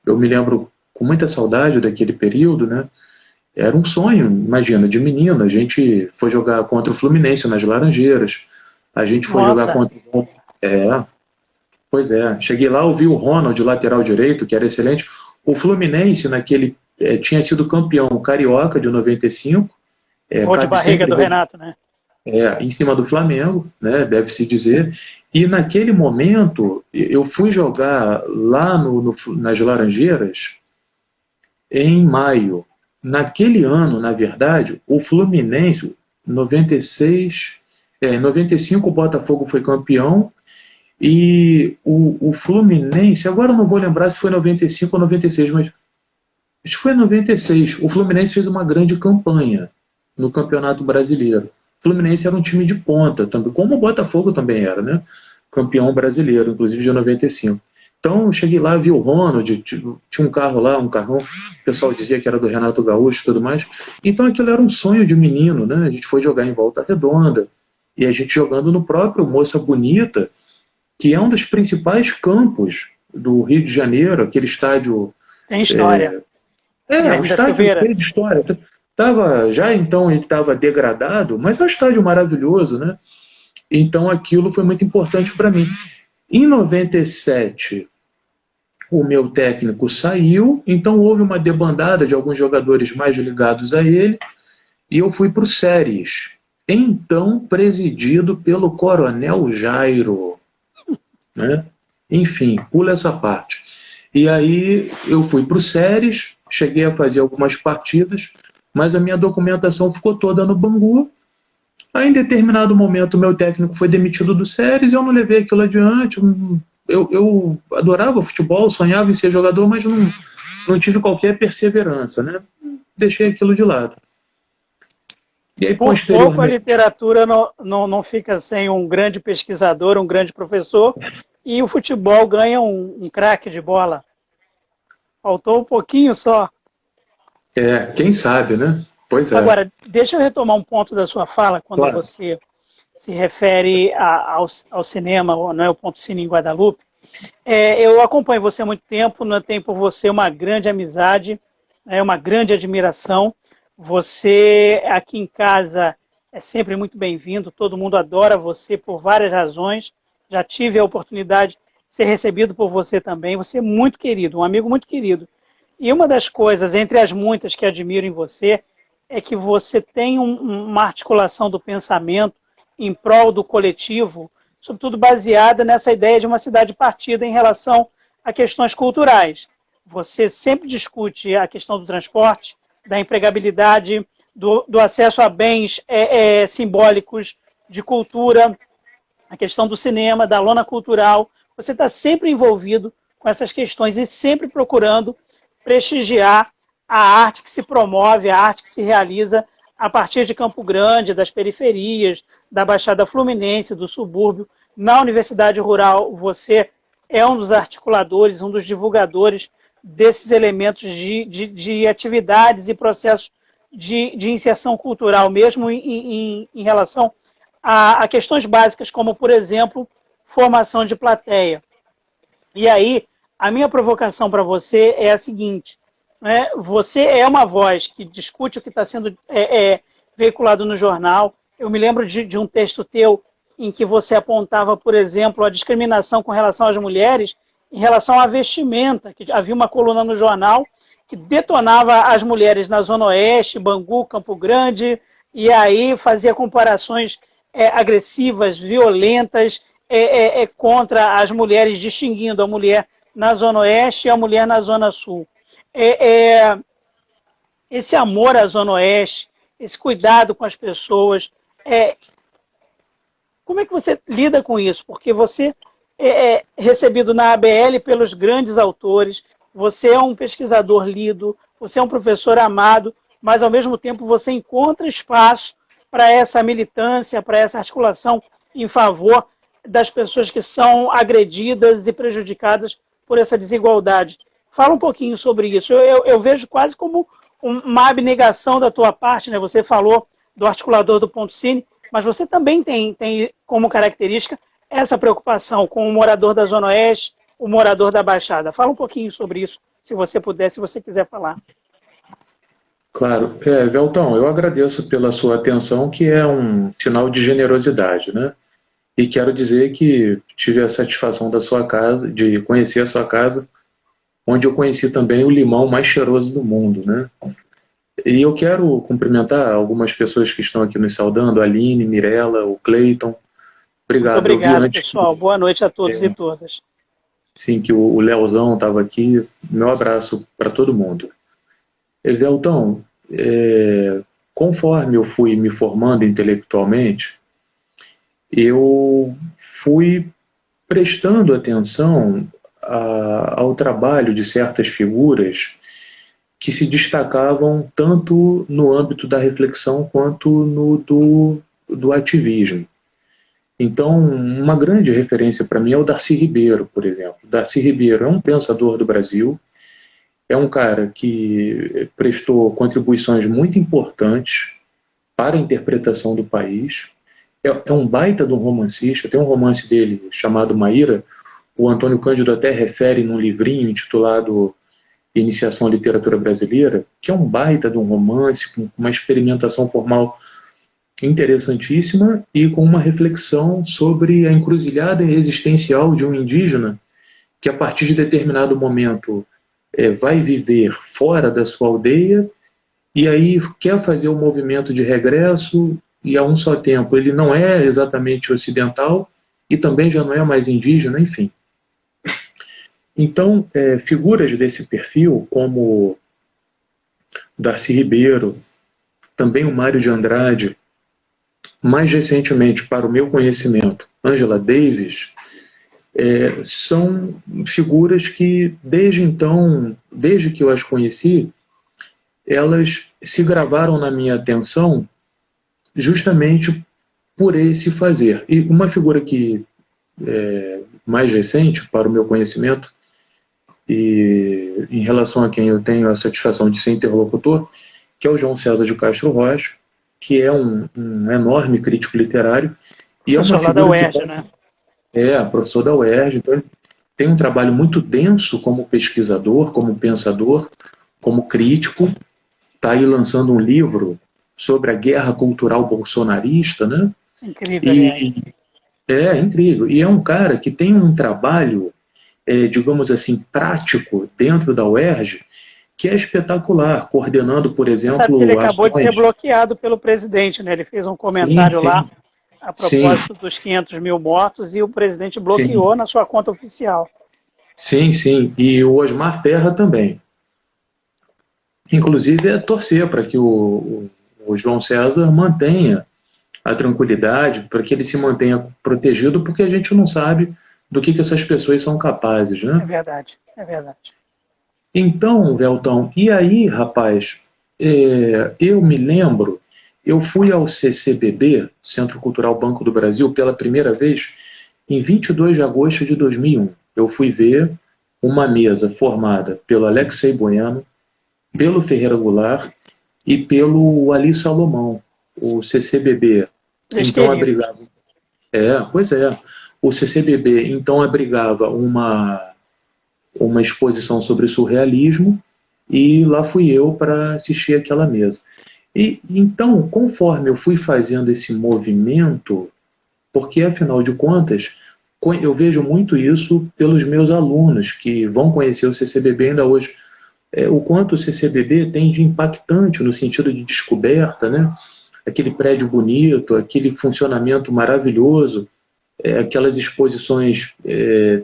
eu me lembro com muita saudade daquele período, né? Era um sonho, imagina, de menino. A gente foi jogar contra o Fluminense nas Laranjeiras. A gente foi jogar contra... Pois é. Cheguei lá, ouvi o Ronald, lateral direito, que era excelente. O Fluminense, tinha sido campeão carioca de 95. Gol de barriga do Renato, né? em cima do Flamengo, né, deve-se dizer. E naquele momento, eu fui jogar lá nas Laranjeiras em maio. Naquele ano, na verdade, o Fluminense, 96, em 95 o Botafogo foi campeão, e o Fluminense, agora eu não vou lembrar se foi 95 ou 96, mas acho que foi 96. O Fluminense fez uma grande campanha no Campeonato Brasileiro. O Fluminense era um time de ponta, também, como o Botafogo também era, né? Campeão brasileiro, inclusive de 95. Então eu cheguei lá, vi o Ronald, tinha um carro lá, um carrão, o pessoal dizia que era do Renato Gaúcho e tudo mais. Então aquilo era um sonho de menino, né? A gente foi jogar em Volta Redonda, e a gente jogando no próprio Moça Bonita, que é um dos principais campos do Rio de Janeiro, aquele estádio... Tem história. O estádio cheio de história. Já então ele estava degradado, mas é um estádio maravilhoso, né? Então aquilo foi muito importante para mim. Em 97, o meu técnico saiu, então houve uma debandada de alguns jogadores mais ligados a ele, e eu fui para o Séries, então presidido pelo Coronel Jairo, né? Enfim, pula essa parte. E aí eu fui para o Séries, cheguei a fazer algumas partidas, mas a minha documentação ficou toda no Bangu. Aí, em determinado momento, o meu técnico foi demitido do Séries e eu não levei aquilo adiante. Eu adorava futebol, sonhava em ser jogador, mas não tive qualquer perseverança, né? Deixei aquilo de lado. E aí, por pouco a literatura não fica sem um grande pesquisador, um grande professor, e o futebol ganha um craque de bola. Faltou um pouquinho só. Quem sabe, né? Pois é. Agora, deixa eu retomar um ponto da sua fala, quando você se refere ao cinema, não é o Ponto Cine em Guadalupe. Eu acompanho você há muito tempo, tenho por você uma grande amizade, uma grande admiração. Você aqui em casa é sempre muito bem-vindo, todo mundo adora você por várias razões. Já tive a oportunidade de ser recebido por você também. Você é muito querido, um amigo muito querido. E uma das coisas, entre as muitas que admiro em você, é que você tem uma articulação do pensamento em prol do coletivo, sobretudo baseada nessa ideia de uma cidade partida em relação a questões culturais. Você sempre discute a questão do transporte, da empregabilidade, do acesso a bens simbólicos de cultura, a questão do cinema, da lona cultural. Você está sempre envolvido com essas questões e sempre procurando prestigiar a arte que se promove, a arte que se realiza a partir de Campo Grande, das periferias, da Baixada Fluminense, do subúrbio. Na Universidade Rural, você é um dos articuladores, um dos divulgadores desses elementos de atividades e processos de inserção cultural, mesmo em relação a questões básicas, como, por exemplo, formação de plateia. E aí, a minha provocação para você é a seguinte: você é uma voz que discute o que está sendo veiculado no jornal. Eu me lembro de um texto teu em que você apontava, por exemplo, a discriminação com relação às mulheres em relação à vestimenta, que havia uma coluna no jornal que detonava as mulheres na Zona Oeste, Bangu, Campo Grande, e aí fazia comparações agressivas, violentas, contra as mulheres, distinguindo a mulher na Zona Oeste e a mulher na Zona Sul. Esse amor à Zona Oeste, esse cuidado com as pessoas, como é que você lida com isso? Porque você é recebido na ABL pelos grandes autores, você é um pesquisador lido, você é um professor amado, mas ao mesmo tempo você encontra espaço para essa militância, para essa articulação em favor das pessoas que são agredidas e prejudicadas por essa desigualdade. Fala um pouquinho sobre isso. Eu vejo quase como uma abnegação da tua parte, né? Você falou do articulador do Ponto Cine, mas você também tem como característica essa preocupação com o morador da Zona Oeste, o morador da Baixada. Fala um pouquinho sobre isso, se você puder, se você quiser falar. Claro. Velton, eu agradeço pela sua atenção, que é um sinal de generosidade, né? E quero dizer que tive a satisfação da sua casa, de conhecer a sua casa, onde eu conheci também o limão mais cheiroso do mundo, né? E eu quero cumprimentar algumas pessoas que estão aqui nos saudando, a Aline, Mirella, o Cleiton. Muito Obrigado. Eu vi obrigado, antes pessoal. Boa noite a todos e todas. sim, que o Leozão estava aqui. Meu abraço para todo mundo. Evelton, conforme eu fui me formando intelectualmente, eu fui prestando atenção ao trabalho de certas figuras que se destacavam tanto no âmbito da reflexão quanto no do ativismo. Então, uma grande referência para mim é o Darcy Ribeiro, por exemplo. Darcy Ribeiro é um pensador do Brasil, é um cara que prestou contribuições muito importantes para a interpretação do país, é um baita de um romancista, tem um romance dele chamado Maíra, o Antônio Cândido até refere num livrinho intitulado Iniciação à Literatura Brasileira, que é um baita de um romance, com uma experimentação formal interessantíssima e com uma reflexão sobre a encruzilhada existencial de um indígena que, a partir de determinado momento, vai viver fora da sua aldeia e aí quer fazer o movimento de regresso e, a um só tempo, ele não é exatamente ocidental e também já não é mais indígena, enfim. Então, figuras desse perfil, como Darcy Ribeiro, também o Mário de Andrade, mais recentemente, para o meu conhecimento, Angela Davis, são figuras que, desde então, desde que eu as conheci, elas se gravaram na minha atenção justamente por esse fazer. E uma figura que mais recente, para o meu conhecimento, e em relação a quem eu tenho a satisfação de ser interlocutor, que é o João César de Castro Rocha, que é um enorme crítico literário. E professor lá da UERJ, né? Professor da UERJ. Então ele tem um trabalho muito denso como pesquisador, como pensador, como crítico. Está aí lançando um livro sobre a guerra cultural bolsonarista, né? Incrível, incrível. E é um cara que tem um trabalho, digamos assim, prático dentro da UERJ, que é espetacular, coordenando, por exemplo... Sabe que ele acabou de ser bloqueado pelo presidente, né? Ele fez um comentário lá a propósito dos 500 mil mortos e o presidente bloqueou na sua conta oficial. Sim, sim. E o Osmar Terra também. Inclusive, é torcer para que o João César mantenha a tranquilidade, para que ele se mantenha protegido, porque a gente não sabe do que essas pessoas são capazes, né? É verdade, é verdade. Então, Veltão, e aí, rapaz, eu me lembro, eu fui ao CCBB, Centro Cultural Banco do Brasil, pela primeira vez em 22 de agosto de 2001. Eu fui ver uma mesa formada pelo Alexei Bueno, pelo Ferreira Goulart e pelo Ali Salomão. O CCBB então abrigava... O CCBB então abrigava uma exposição sobre surrealismo e lá fui eu para assistir aquela mesa. E então, conforme eu fui fazendo esse movimento, porque afinal de contas, eu vejo muito isso pelos meus alunos que vão conhecer o CCBB ainda hoje, o quanto o CCBB tem de impactante no sentido de descoberta, né? Aquele prédio bonito, aquele funcionamento maravilhoso, aquelas exposições,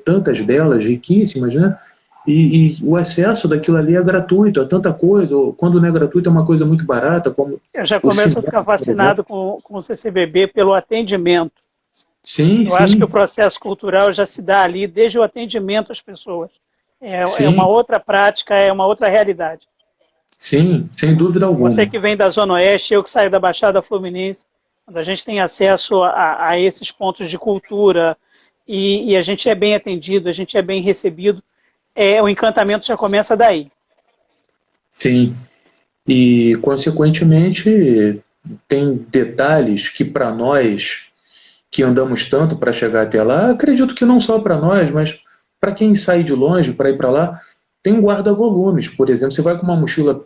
tantas delas, riquíssimas, né? E o acesso daquilo ali é gratuito, é tanta coisa, ou quando não é gratuito é uma coisa muito barata. Como eu já começo a ficar fascinado com o CCBB pelo atendimento. Sim, acho que o processo cultural já se dá ali desde o atendimento às pessoas. É uma outra prática, é uma outra realidade. Sim, sem dúvida alguma. Você que vem da Zona Oeste, eu que saio da Baixada Fluminense, quando a gente tem acesso a esses pontos de cultura e a gente é bem atendido, a gente é bem recebido, o encantamento já começa daí. Sim, e consequentemente tem detalhes que para nós que andamos tanto para chegar até lá, acredito que não só para nós, mas para quem sai de longe para ir para lá, tem um guarda-volumes, por exemplo. Você vai com uma mochila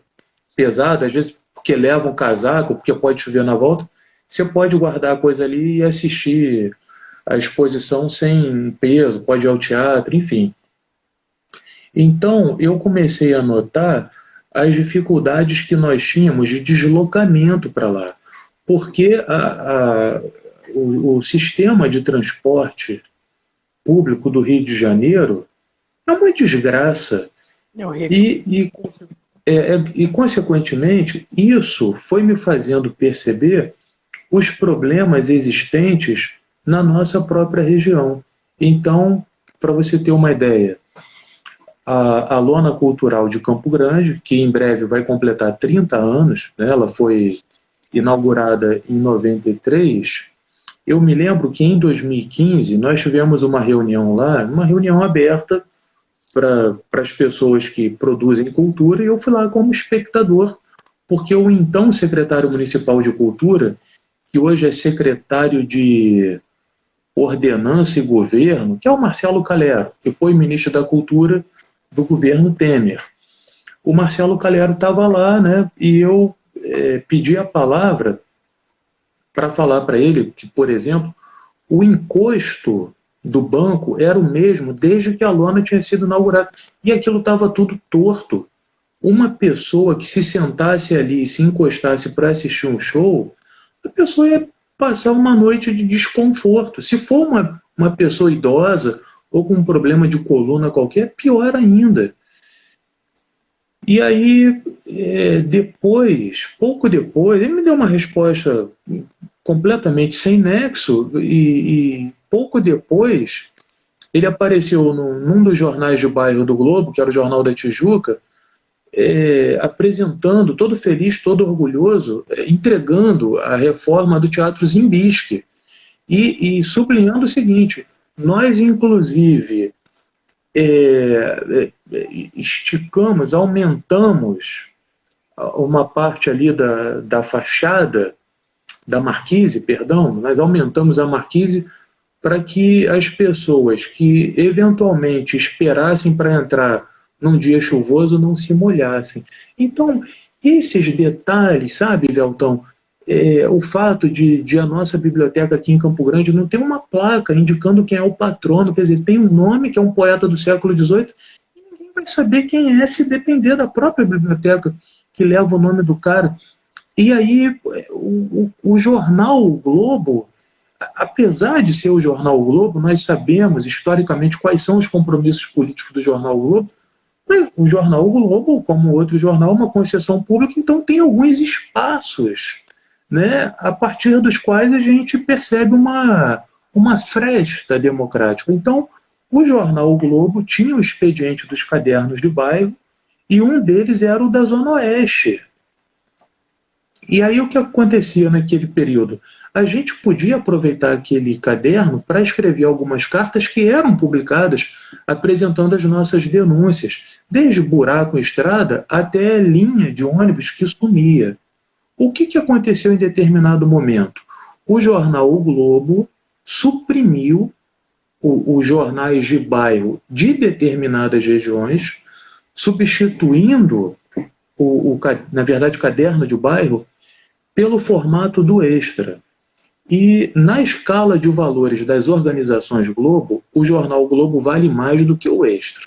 pesada, às vezes porque leva um casaco, porque pode chover na volta, você pode guardar a coisa ali e assistir a exposição sem peso, pode ir ao teatro, enfim. Então, eu comecei a notar as dificuldades que nós tínhamos de deslocamento para lá, porque o sistema de transporte público do Rio de Janeiro é uma desgraça. É horrível. E, consequentemente, isso foi me fazendo perceber os problemas existentes na nossa própria região. Então, para você ter uma ideia, a Lona Cultural de Campo Grande, que em breve vai completar 30 anos, né, ela foi inaugurada em 93, eu me lembro que em 2015 nós tivemos uma reunião lá, uma reunião aberta para as pessoas que produzem cultura, e eu fui lá como espectador, porque o então secretário municipal de cultura, que hoje é secretário de Ordenança e Governo, que é o Marcelo Calero, que foi ministro da Cultura do governo Temer. O Marcelo Calero estava lá, né, e eu pedi a palavra para falar para ele que, por exemplo, o encosto do banco era o mesmo desde que a lona tinha sido inaugurada. E aquilo estava tudo torto. Uma pessoa que se sentasse ali e se encostasse para assistir um show, a pessoa ia passar uma noite de desconforto. Se for uma pessoa idosa ou com um problema de coluna qualquer, pior ainda. E aí, pouco depois, ele me deu uma resposta completamente sem nexo, e pouco depois ele apareceu num dos jornais de bairro do Globo, que era o Jornal da Tijuca, apresentando, todo feliz, todo orgulhoso, entregando a reforma do Teatro Zimbisque e sublinhando o seguinte: nós inclusive esticamos, aumentamos uma parte ali da fachada da marquise, perdão, nós aumentamos a marquise para que as pessoas que eventualmente esperassem para entrar num dia chuvoso não se molhassem. Então, esses detalhes, sabe, Veltão, o fato de a nossa biblioteca aqui em Campo Grande não ter uma placa indicando quem é o patrono, quer dizer, tem um nome que é um poeta do século XVIII, e ninguém vai saber quem é se depender da própria biblioteca que leva o nome do cara. E aí o jornal o Globo, apesar de ser o jornal o Globo, nós sabemos historicamente quais são os compromissos políticos do jornal o Globo, mas o jornal o Globo, como outro jornal, é uma concessão pública, então tem alguns espaços, né, a partir dos quais a gente percebe uma fresta democrática. Então, o jornal o Globo tinha o expediente dos cadernos de bairro, e um deles era o da Zona Oeste. E aí o que acontecia naquele período? A gente podia aproveitar aquele caderno para escrever algumas cartas que eram publicadas apresentando as nossas denúncias, desde buraco em estrada até linha de ônibus que sumia. O que aconteceu em determinado momento? O jornal O Globo suprimiu os jornais de bairro de determinadas regiões, substituindo, na verdade, o caderno de bairro pelo formato do Extra. E na escala de valores das organizações Globo, o jornal Globo vale mais do que o Extra.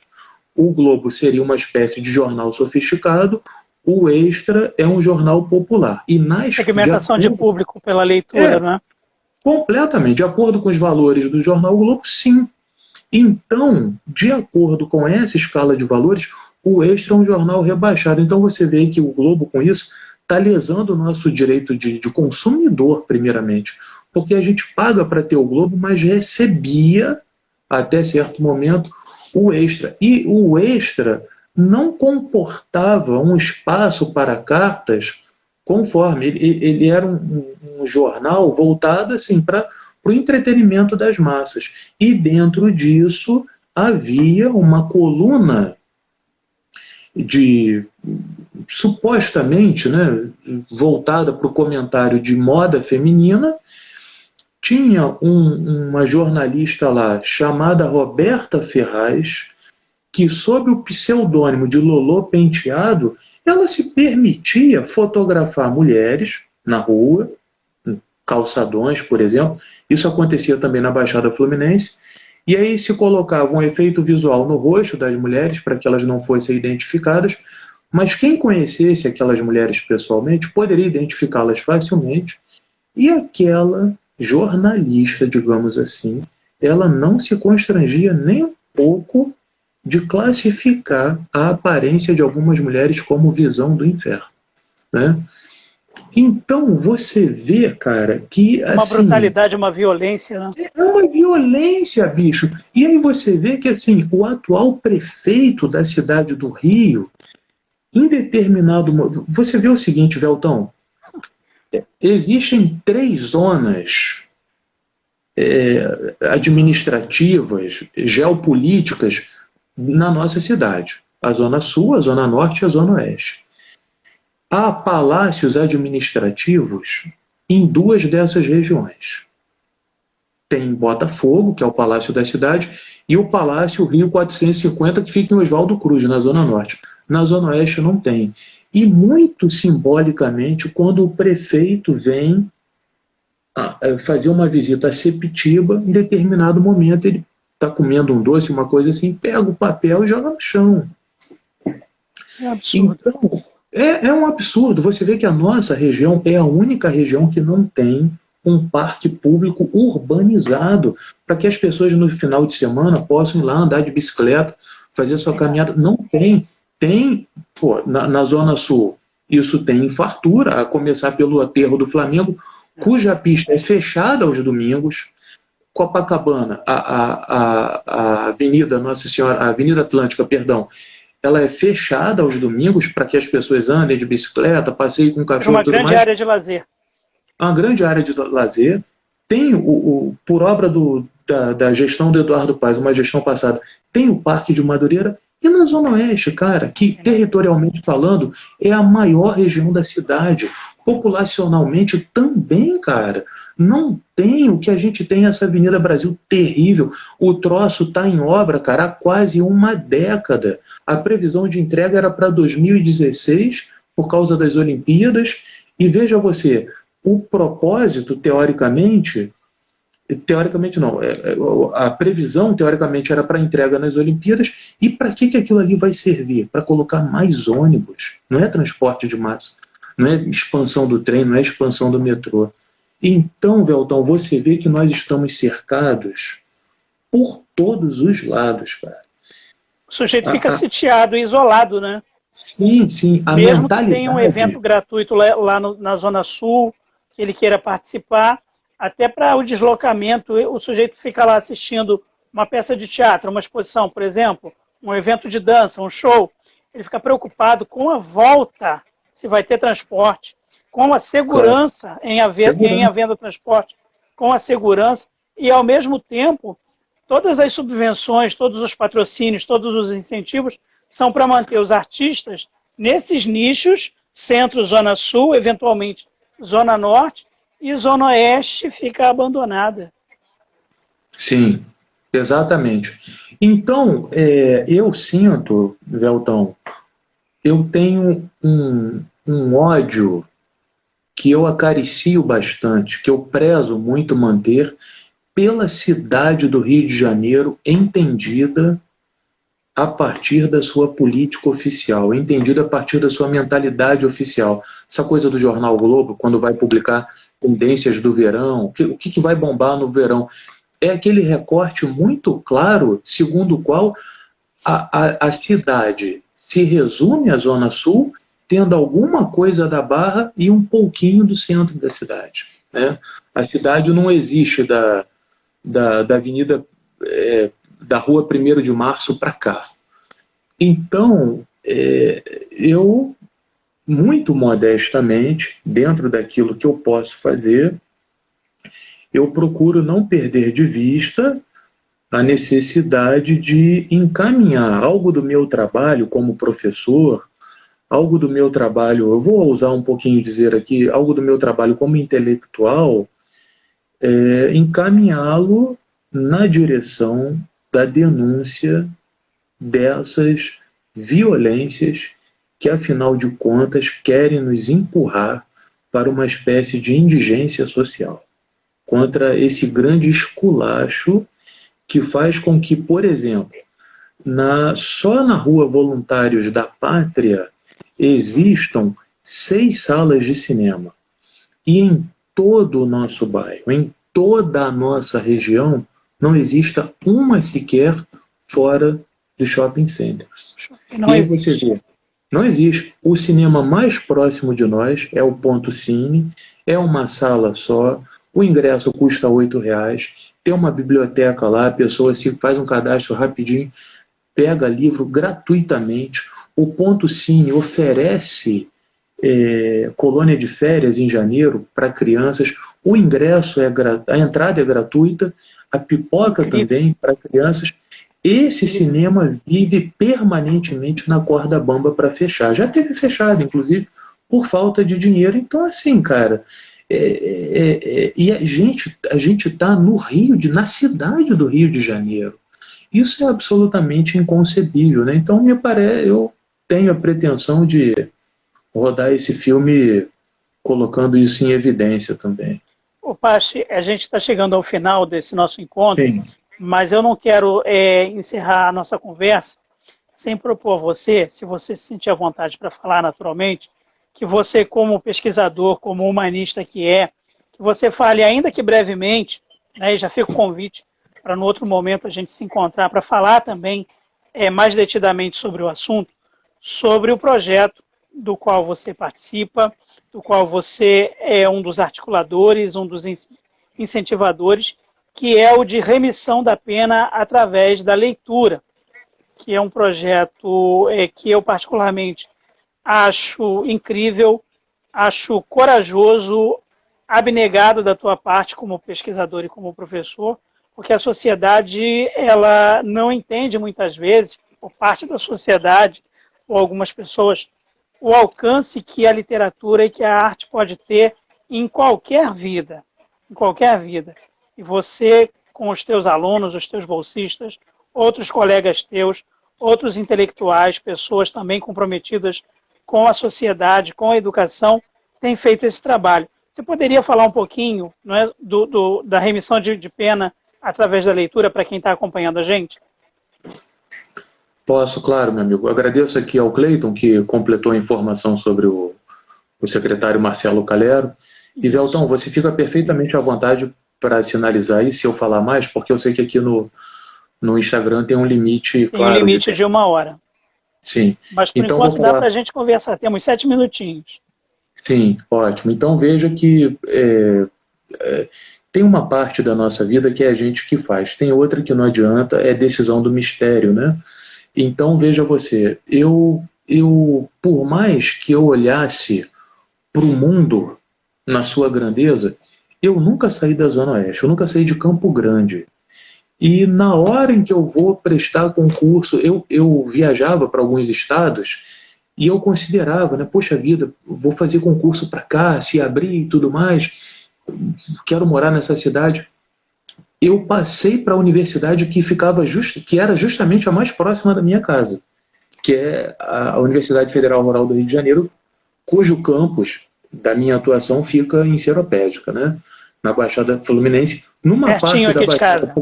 O Globo seria uma espécie de jornal sofisticado, o Extra é um jornal popular. E segmentação de público pela leitura, né? Completamente. De acordo com os valores do jornal Globo, sim. Então, de acordo com essa escala de valores, o Extra é um jornal rebaixado. Então você vê que o Globo, com isso, está lesando o nosso direito de consumidor, primeiramente. Porque a gente paga para ter o Globo, mas recebia, até certo momento, o Extra. E o Extra não comportava um espaço para cartas conforme. Ele era um jornal voltado assim, para o entretenimento das massas. E dentro disso havia uma coluna supostamente, né, voltada para o comentário de moda feminina. Tinha uma jornalista lá chamada Roberta Ferraz, que sob o pseudônimo de Lolô Penteado, ela se permitia fotografar mulheres na rua, em calçadões, por exemplo. Isso acontecia também na Baixada Fluminense. E aí se colocava um efeito visual no rosto das mulheres para que elas não fossem identificadas, Mas quem conhecesse aquelas mulheres pessoalmente poderia identificá-las facilmente, e aquela jornalista, digamos assim, ela não se constrangia nem um pouco de classificar a aparência de algumas mulheres como visão do inferno, né? Então você vê, cara, que Uma assim, brutalidade, uma violência, né? é uma violência, bicho. E aí você vê que assim, o atual prefeito da cidade do Rio, em determinado... Você vê o seguinte, Veltão, existem 3 zonas administrativas, geopolíticas na nossa cidade. A Zona Sul, a Zona Norte e a Zona Oeste. Há palácios administrativos em 2 dessas regiões. Tem Botafogo, que é o palácio da cidade, e o Palácio Rio 450, que fica em Oswaldo Cruz, na Zona Norte. Na Zona Oeste não tem. E muito simbolicamente, quando o prefeito vem fazer uma visita a Sepitiba, em determinado momento ele está comendo um doce, uma coisa assim, pega o papel e joga no chão. É absurdo. Então, é um absurdo. Você vê que a nossa região é a única região que não tem um parque público urbanizado para que as pessoas no final de semana possam ir lá andar de bicicleta, fazer sua caminhada. Não tem. Tem, pô, na Zona Sul, isso tem em Fartura, a começar pelo aterro do Flamengo, cuja pista é fechada aos domingos. Copacabana, a Avenida Nossa Senhora, a Avenida Atlântica, perdão, ela é fechada aos domingos para que as pessoas andem de bicicleta, passeiem com cachorro e tudo mais. Uma grande área de lazer. Uma grande área de lazer. Tem, por obra da gestão do Eduardo Paes, uma gestão passada, tem o Parque de Madureira. E na Zona Oeste, cara, que territorialmente falando é a maior região da cidade, populacionalmente também, cara, não tem o que a gente tem essa Avenida Brasil terrível. O troço está em obra, cara, há quase uma década. A previsão de entrega era para 2016, por causa das Olimpíadas, e veja você, o propósito, teoricamente não, a previsão teoricamente era para entrega nas Olimpíadas, e para que aquilo ali vai servir? Para colocar mais ônibus, não é transporte de massa, não é expansão do trem, não é expansão do metrô. Então, Veltão, você vê que nós estamos cercados por todos os lados, cara. O sujeito fica sitiado, isolado, né? Sim, a mesmo mentalidade... que tenha um evento gratuito lá na Zona Sul, que ele queira participar, até para o deslocamento, o sujeito fica lá assistindo uma peça de teatro, uma exposição, por exemplo, um evento de dança, um show, ele fica preocupado com a volta, se vai ter transporte, com a segurança em havendo transporte, com a segurança, e ao mesmo tempo, todas as subvenções, todos os patrocínios, todos os incentivos são para manter os artistas nesses nichos, centro, Zona Sul, eventualmente Zona Norte, e Zona Oeste fica abandonada. Sim, exatamente. Então, eu sinto, Veltão, eu tenho um ódio que eu acaricio bastante, que eu prezo muito manter pela cidade do Rio de Janeiro, entendida a partir da sua política oficial, entendida a partir da sua mentalidade oficial. Essa coisa do jornal Globo, quando vai publicar tendências do verão, o que vai bombar no verão, é aquele recorte muito claro, segundo o qual a cidade se resume à Zona Sul, tendo alguma coisa da Barra e um pouquinho do centro da cidade, né? A cidade não existe da Avenida, da Rua 1º de Março para cá. Então, eu, muito modestamente, dentro daquilo que eu posso fazer, eu procuro não perder de vista a necessidade de encaminhar algo do meu trabalho como professor, algo do meu trabalho, eu vou ousar um pouquinho dizer aqui, algo do meu trabalho como intelectual, encaminhá-lo na direção da denúncia dessas violências que, afinal de contas, querem nos empurrar para uma espécie de indigência social, contra esse grande esculacho que faz com que, por exemplo, só na Rua Voluntários da Pátria existam 6 salas de cinema. E em todo o nosso bairro, em toda a nossa região, não exista uma sequer fora dos shopping centers. Não e aí existe. você vê, não existe. O cinema mais próximo de nós é o Ponto Cine, é uma sala só, o ingresso custa R$8, tem uma biblioteca lá, a pessoa se faz um cadastro rapidinho, pega livro gratuitamente. O Ponto Cine oferece colônia de férias em janeiro para crianças. O ingresso a entrada é gratuita, a pipoca também para crianças. Esse cinema vive permanentemente na corda bamba para fechar. Já teve fechado, inclusive, por falta de dinheiro. Então, assim, cara, e a gente está no na cidade do Rio de Janeiro. Isso é absolutamente inconcebível, né? Então, eu tenho a pretensão de rodar esse filme colocando isso em evidência também. Ô, Pachi, a gente está chegando ao final desse nosso encontro, Sim. Mas eu não quero encerrar a nossa conversa sem propor a você, se você se sentir à vontade para falar naturalmente, que você, como pesquisador, como humanista que você fale, ainda que brevemente, né, e já fica o convite para no outro momento a gente se encontrar para falar também mais detidamente sobre o assunto, sobre o projeto do qual você participa, do qual você é um dos articuladores, um dos incentivadores, que é o de remissão da pena através da leitura, que é um projeto que eu particularmente acho incrível, acho corajoso, abnegado da tua parte como pesquisador e como professor, porque a sociedade ela não entende muitas vezes, por parte da sociedade, ou algumas pessoas, o alcance que a literatura e que a arte pode ter em qualquer vida, em qualquer vida. E você, com os teus alunos, os teus bolsistas, outros colegas teus, outros intelectuais, pessoas também comprometidas com a sociedade, com a educação, têm feito esse trabalho. Você poderia falar um pouquinho, não é, da remissão de pena através da leitura para quem está acompanhando a gente? Posso, claro, meu amigo. Agradeço aqui ao Cleiton, que completou a informação sobre o secretário Marcelo Calero. E, Velton, você fica perfeitamente à vontade para sinalizar aí, se eu falar mais, porque eu sei que aqui no Instagram tem um limite, claro. Tem um limite de 1 hora. Sim. Mas, por então, enquanto, dá para a gente conversar. Temos 7 minutinhos. Sim, ótimo. Então, veja que tem uma parte da nossa vida que é a gente que faz. Tem outra que não adianta, é decisão do mistério, né? Então, veja você, por mais que eu olhasse para o mundo na sua grandeza, eu nunca saí da Zona Oeste, eu nunca saí de Campo Grande. E na hora em que eu vou prestar concurso, eu viajava para alguns estados e eu considerava, né, poxa vida, vou fazer concurso para cá, se abrir e tudo mais, quero morar nessa cidade. Eu passei para a universidade que era justamente a mais próxima da minha casa, que é a Universidade Federal Rural do Rio de Janeiro, cujo campus da minha atuação fica em Seropédica, né? Na Baixada Fluminense, numa parte da Baixada.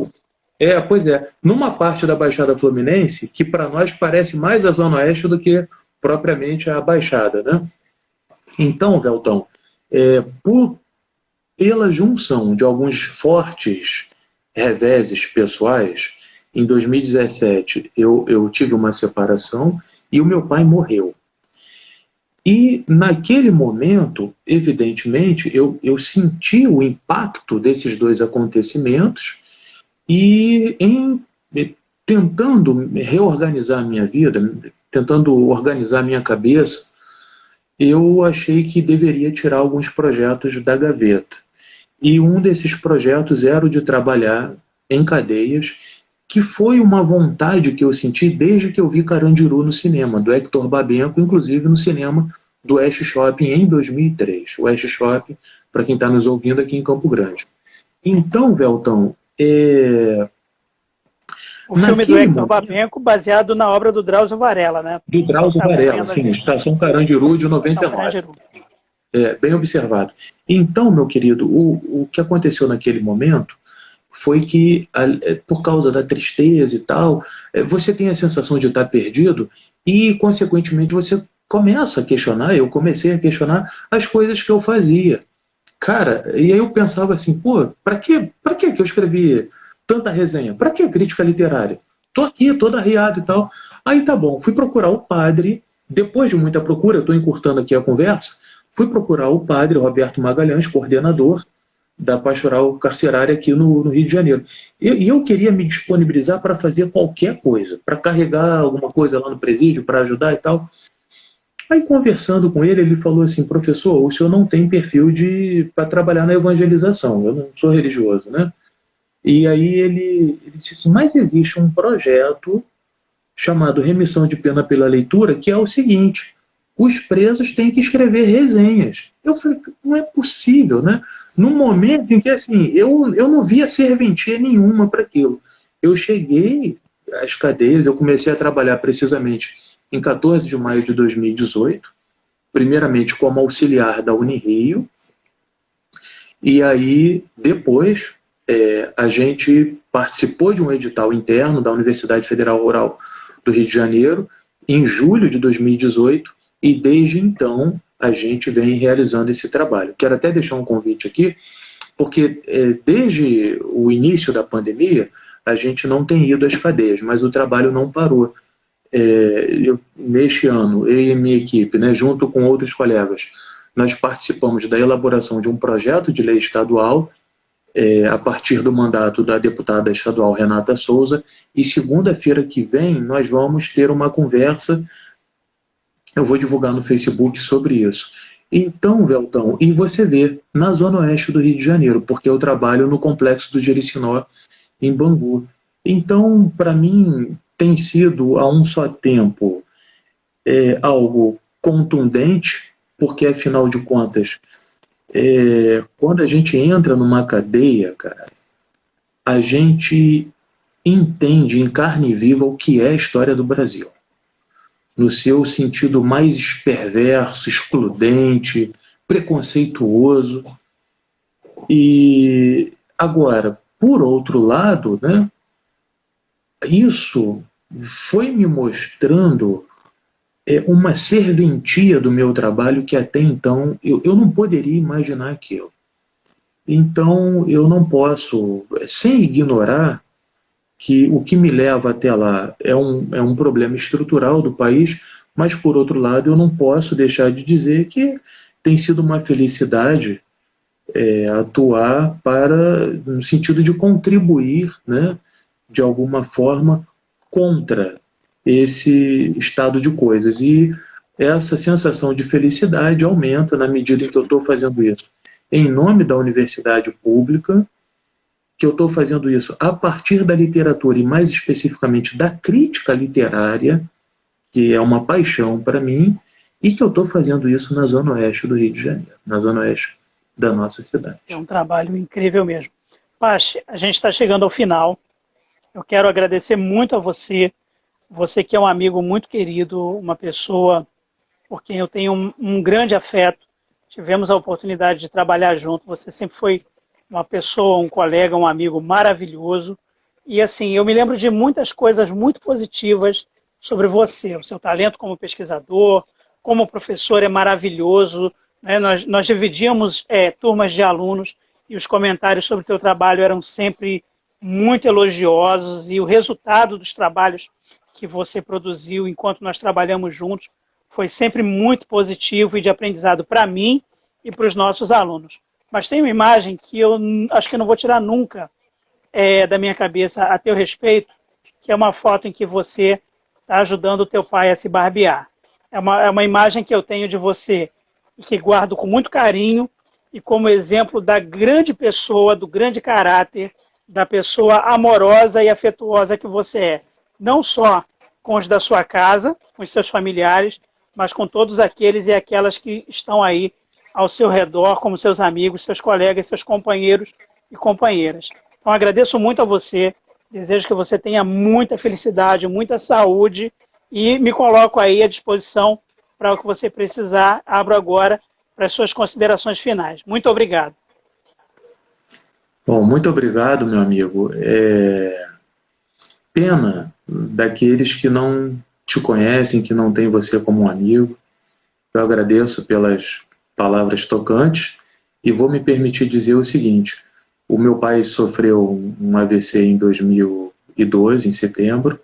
Pois é, numa parte da Baixada Fluminense que para nós parece mais a Zona Oeste do que propriamente a Baixada, né? Então, Velton, pela junção de alguns fortes reveses pessoais, em 2017 eu tive uma separação e o meu pai morreu. E naquele momento, evidentemente, eu senti o impacto desses dois acontecimentos e tentando reorganizar a minha vida, tentando organizar a minha cabeça, eu achei que deveria tirar alguns projetos da gaveta. E um desses projetos era o de trabalhar em cadeias, que foi uma vontade que eu senti desde que eu vi Carandiru no cinema, do Hector Babenco, inclusive no cinema do Oeste Shopping em 2003. O Oeste Shopping, para quem está nos ouvindo aqui em Campo Grande. Então, Velton, o filme do Hector Babenco, baseado na obra do Drauzio Varela, né? Do Drauzio Varela, sim, Estação Carandiru de 99. Bem observado. Então, meu querido, o que aconteceu naquele momento foi que, por causa da tristeza e tal, você tem a sensação de estar perdido e, consequentemente, você começa a questionar, eu comecei a questionar as coisas que eu fazia. Cara, e aí eu pensava assim, pô, pra que eu escrevi tanta resenha? Pra que crítica literária? Tô aqui, todo arriado e tal. Aí tá bom, fui procurar o padre, depois de muita procura, eu tô encurtando aqui a conversa, fui procurar o padre Roberto Magalhães, coordenador da pastoral carcerária aqui no Rio de Janeiro. E eu queria me disponibilizar para fazer qualquer coisa, para carregar alguma coisa lá no presídio, para ajudar e tal. Aí, conversando com ele, ele falou assim: professor, o senhor não tem perfil para trabalhar na evangelização, eu não sou religioso, né? E aí ele disse assim: mas existe um projeto chamado Remissão de Pena pela Leitura, que é o seguinte: os presos têm que escrever resenhas. Eu falei: não é possível, né? Num momento em que, assim, eu não via serventia nenhuma para aquilo. Eu cheguei às cadeias, eu comecei a trabalhar precisamente em 14 de maio de 2018, primeiramente como auxiliar da Unirio, e aí depois a gente participou de um edital interno da Universidade Federal Rural do Rio de Janeiro, em julho de 2018, e desde então a gente vem realizando esse trabalho. Quero até deixar um convite aqui, porque desde o início da pandemia a gente não tem ido às cadeias, mas o trabalho não parou. Neste ano, eu e a minha equipe, né, junto com outros colegas, nós participamos da elaboração de um projeto de lei estadual a partir do mandato da deputada estadual Renata Souza, e segunda-feira que vem nós vamos ter uma conversa, eu vou divulgar no Facebook sobre isso. Então, Veltão, e você vê, na zona oeste do Rio de Janeiro, porque eu trabalho no complexo do Jericinó, em Bangu. Então, para mim, tem sido a um só tempo algo contundente, porque, afinal de contas, quando a gente entra numa cadeia, cara, a gente entende em carne viva o que é a história do Brasil. No seu sentido mais perverso, excludente, preconceituoso. E agora, por outro lado, né, isso foi me mostrando uma serventia do meu trabalho que até então eu não poderia imaginar aquilo. Então eu não posso, sem ignorar que o que me leva até lá é um problema estrutural do país, mas por outro lado eu não posso deixar de dizer que tem sido uma felicidade atuar no sentido de contribuir, né, de alguma forma contra esse estado de coisas. E essa sensação de felicidade aumenta na medida em que eu estou fazendo isso em nome da universidade pública, que eu estou fazendo isso a partir da literatura e mais especificamente da crítica literária, que é uma paixão para mim, e que eu estou fazendo isso na zona oeste do Rio de Janeiro, na zona oeste da nossa cidade. É um trabalho incrível mesmo. Pache, a gente está chegando ao final. Eu quero agradecer muito a você, você que é um amigo muito querido, uma pessoa por quem eu tenho um grande afeto. Tivemos a oportunidade de trabalhar junto. Você sempre foi uma pessoa, um colega, um amigo maravilhoso. E assim, eu me lembro de muitas coisas muito positivas sobre você. O seu talento como pesquisador, como professor é maravilhoso. Né? Nós dividíamos turmas de alunos e os comentários sobre o teu trabalho eram sempre muito elogiosos, e o resultado dos trabalhos que você produziu enquanto nós trabalhamos juntos foi sempre muito positivo e de aprendizado para mim e para os nossos alunos. Mas tem uma imagem que eu acho que eu não vou tirar nunca da minha cabeça a teu respeito, que é uma foto em que você está ajudando o teu pai a se barbear. É uma imagem que eu tenho de você e que guardo com muito carinho e como exemplo da grande pessoa, do grande caráter, da pessoa amorosa e afetuosa que você é. Não só com os da sua casa, com os seus familiares, mas com todos aqueles e aquelas que estão aí ao seu redor, como seus amigos, seus colegas, seus companheiros e companheiras. Então, agradeço muito a você, desejo que você tenha muita felicidade, muita saúde e me coloco aí à disposição para o que você precisar. Abro agora para as suas considerações finais. Muito obrigado. Bom, muito obrigado, meu amigo. Pena daqueles que não te conhecem, que não têm você como um amigo. eu agradeço pelas palavras tocantes e vou me permitir dizer o seguinte: o meu pai sofreu um AVC em 2012, em setembro,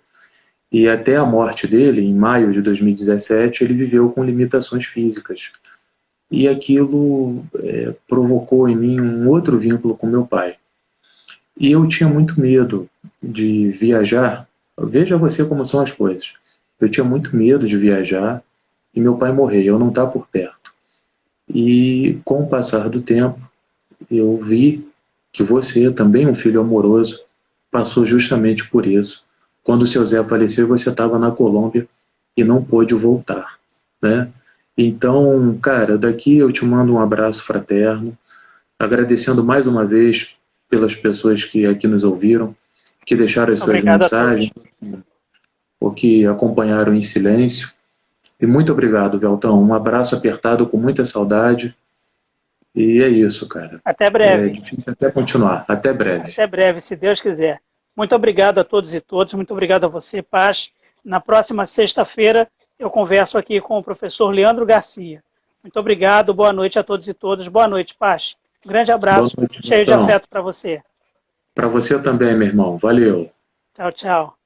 e até a morte dele, em maio de 2017, ele viveu com limitações físicas. E aquilo provocou em mim um outro vínculo com meu pai. E eu tinha muito medo de viajar. Veja você como são as coisas. Eu tinha muito medo de viajar e meu pai morrer, eu não estar por perto. E com o passar do tempo, eu vi que você, também um filho amoroso, passou justamente por isso. Quando o seu Zé faleceu, você estava na Colômbia e não pôde voltar, né? Então, cara, daqui eu te mando um abraço fraterno, agradecendo mais uma vez pelas pessoas que aqui nos ouviram, que deixaram as suas Obrigado a mensagens, todos. ou que acompanharam em silêncio. E muito obrigado, Veltão. Um abraço apertado com muita saudade. E é isso, cara. Até É breve. difícil até continuar. Até breve. Até breve, se Deus quiser. Muito obrigado a todos e todas. Muito obrigado a você, Paz. Na próxima sexta-feira, eu converso aqui com o professor Leandro Garcia. Muito obrigado. Boa noite a todos e todas. Boa noite, Paz. Um grande abraço, Boa noite, cheio de Veltão. afeto para você. Para você também, meu irmão. Valeu. Tchau, tchau.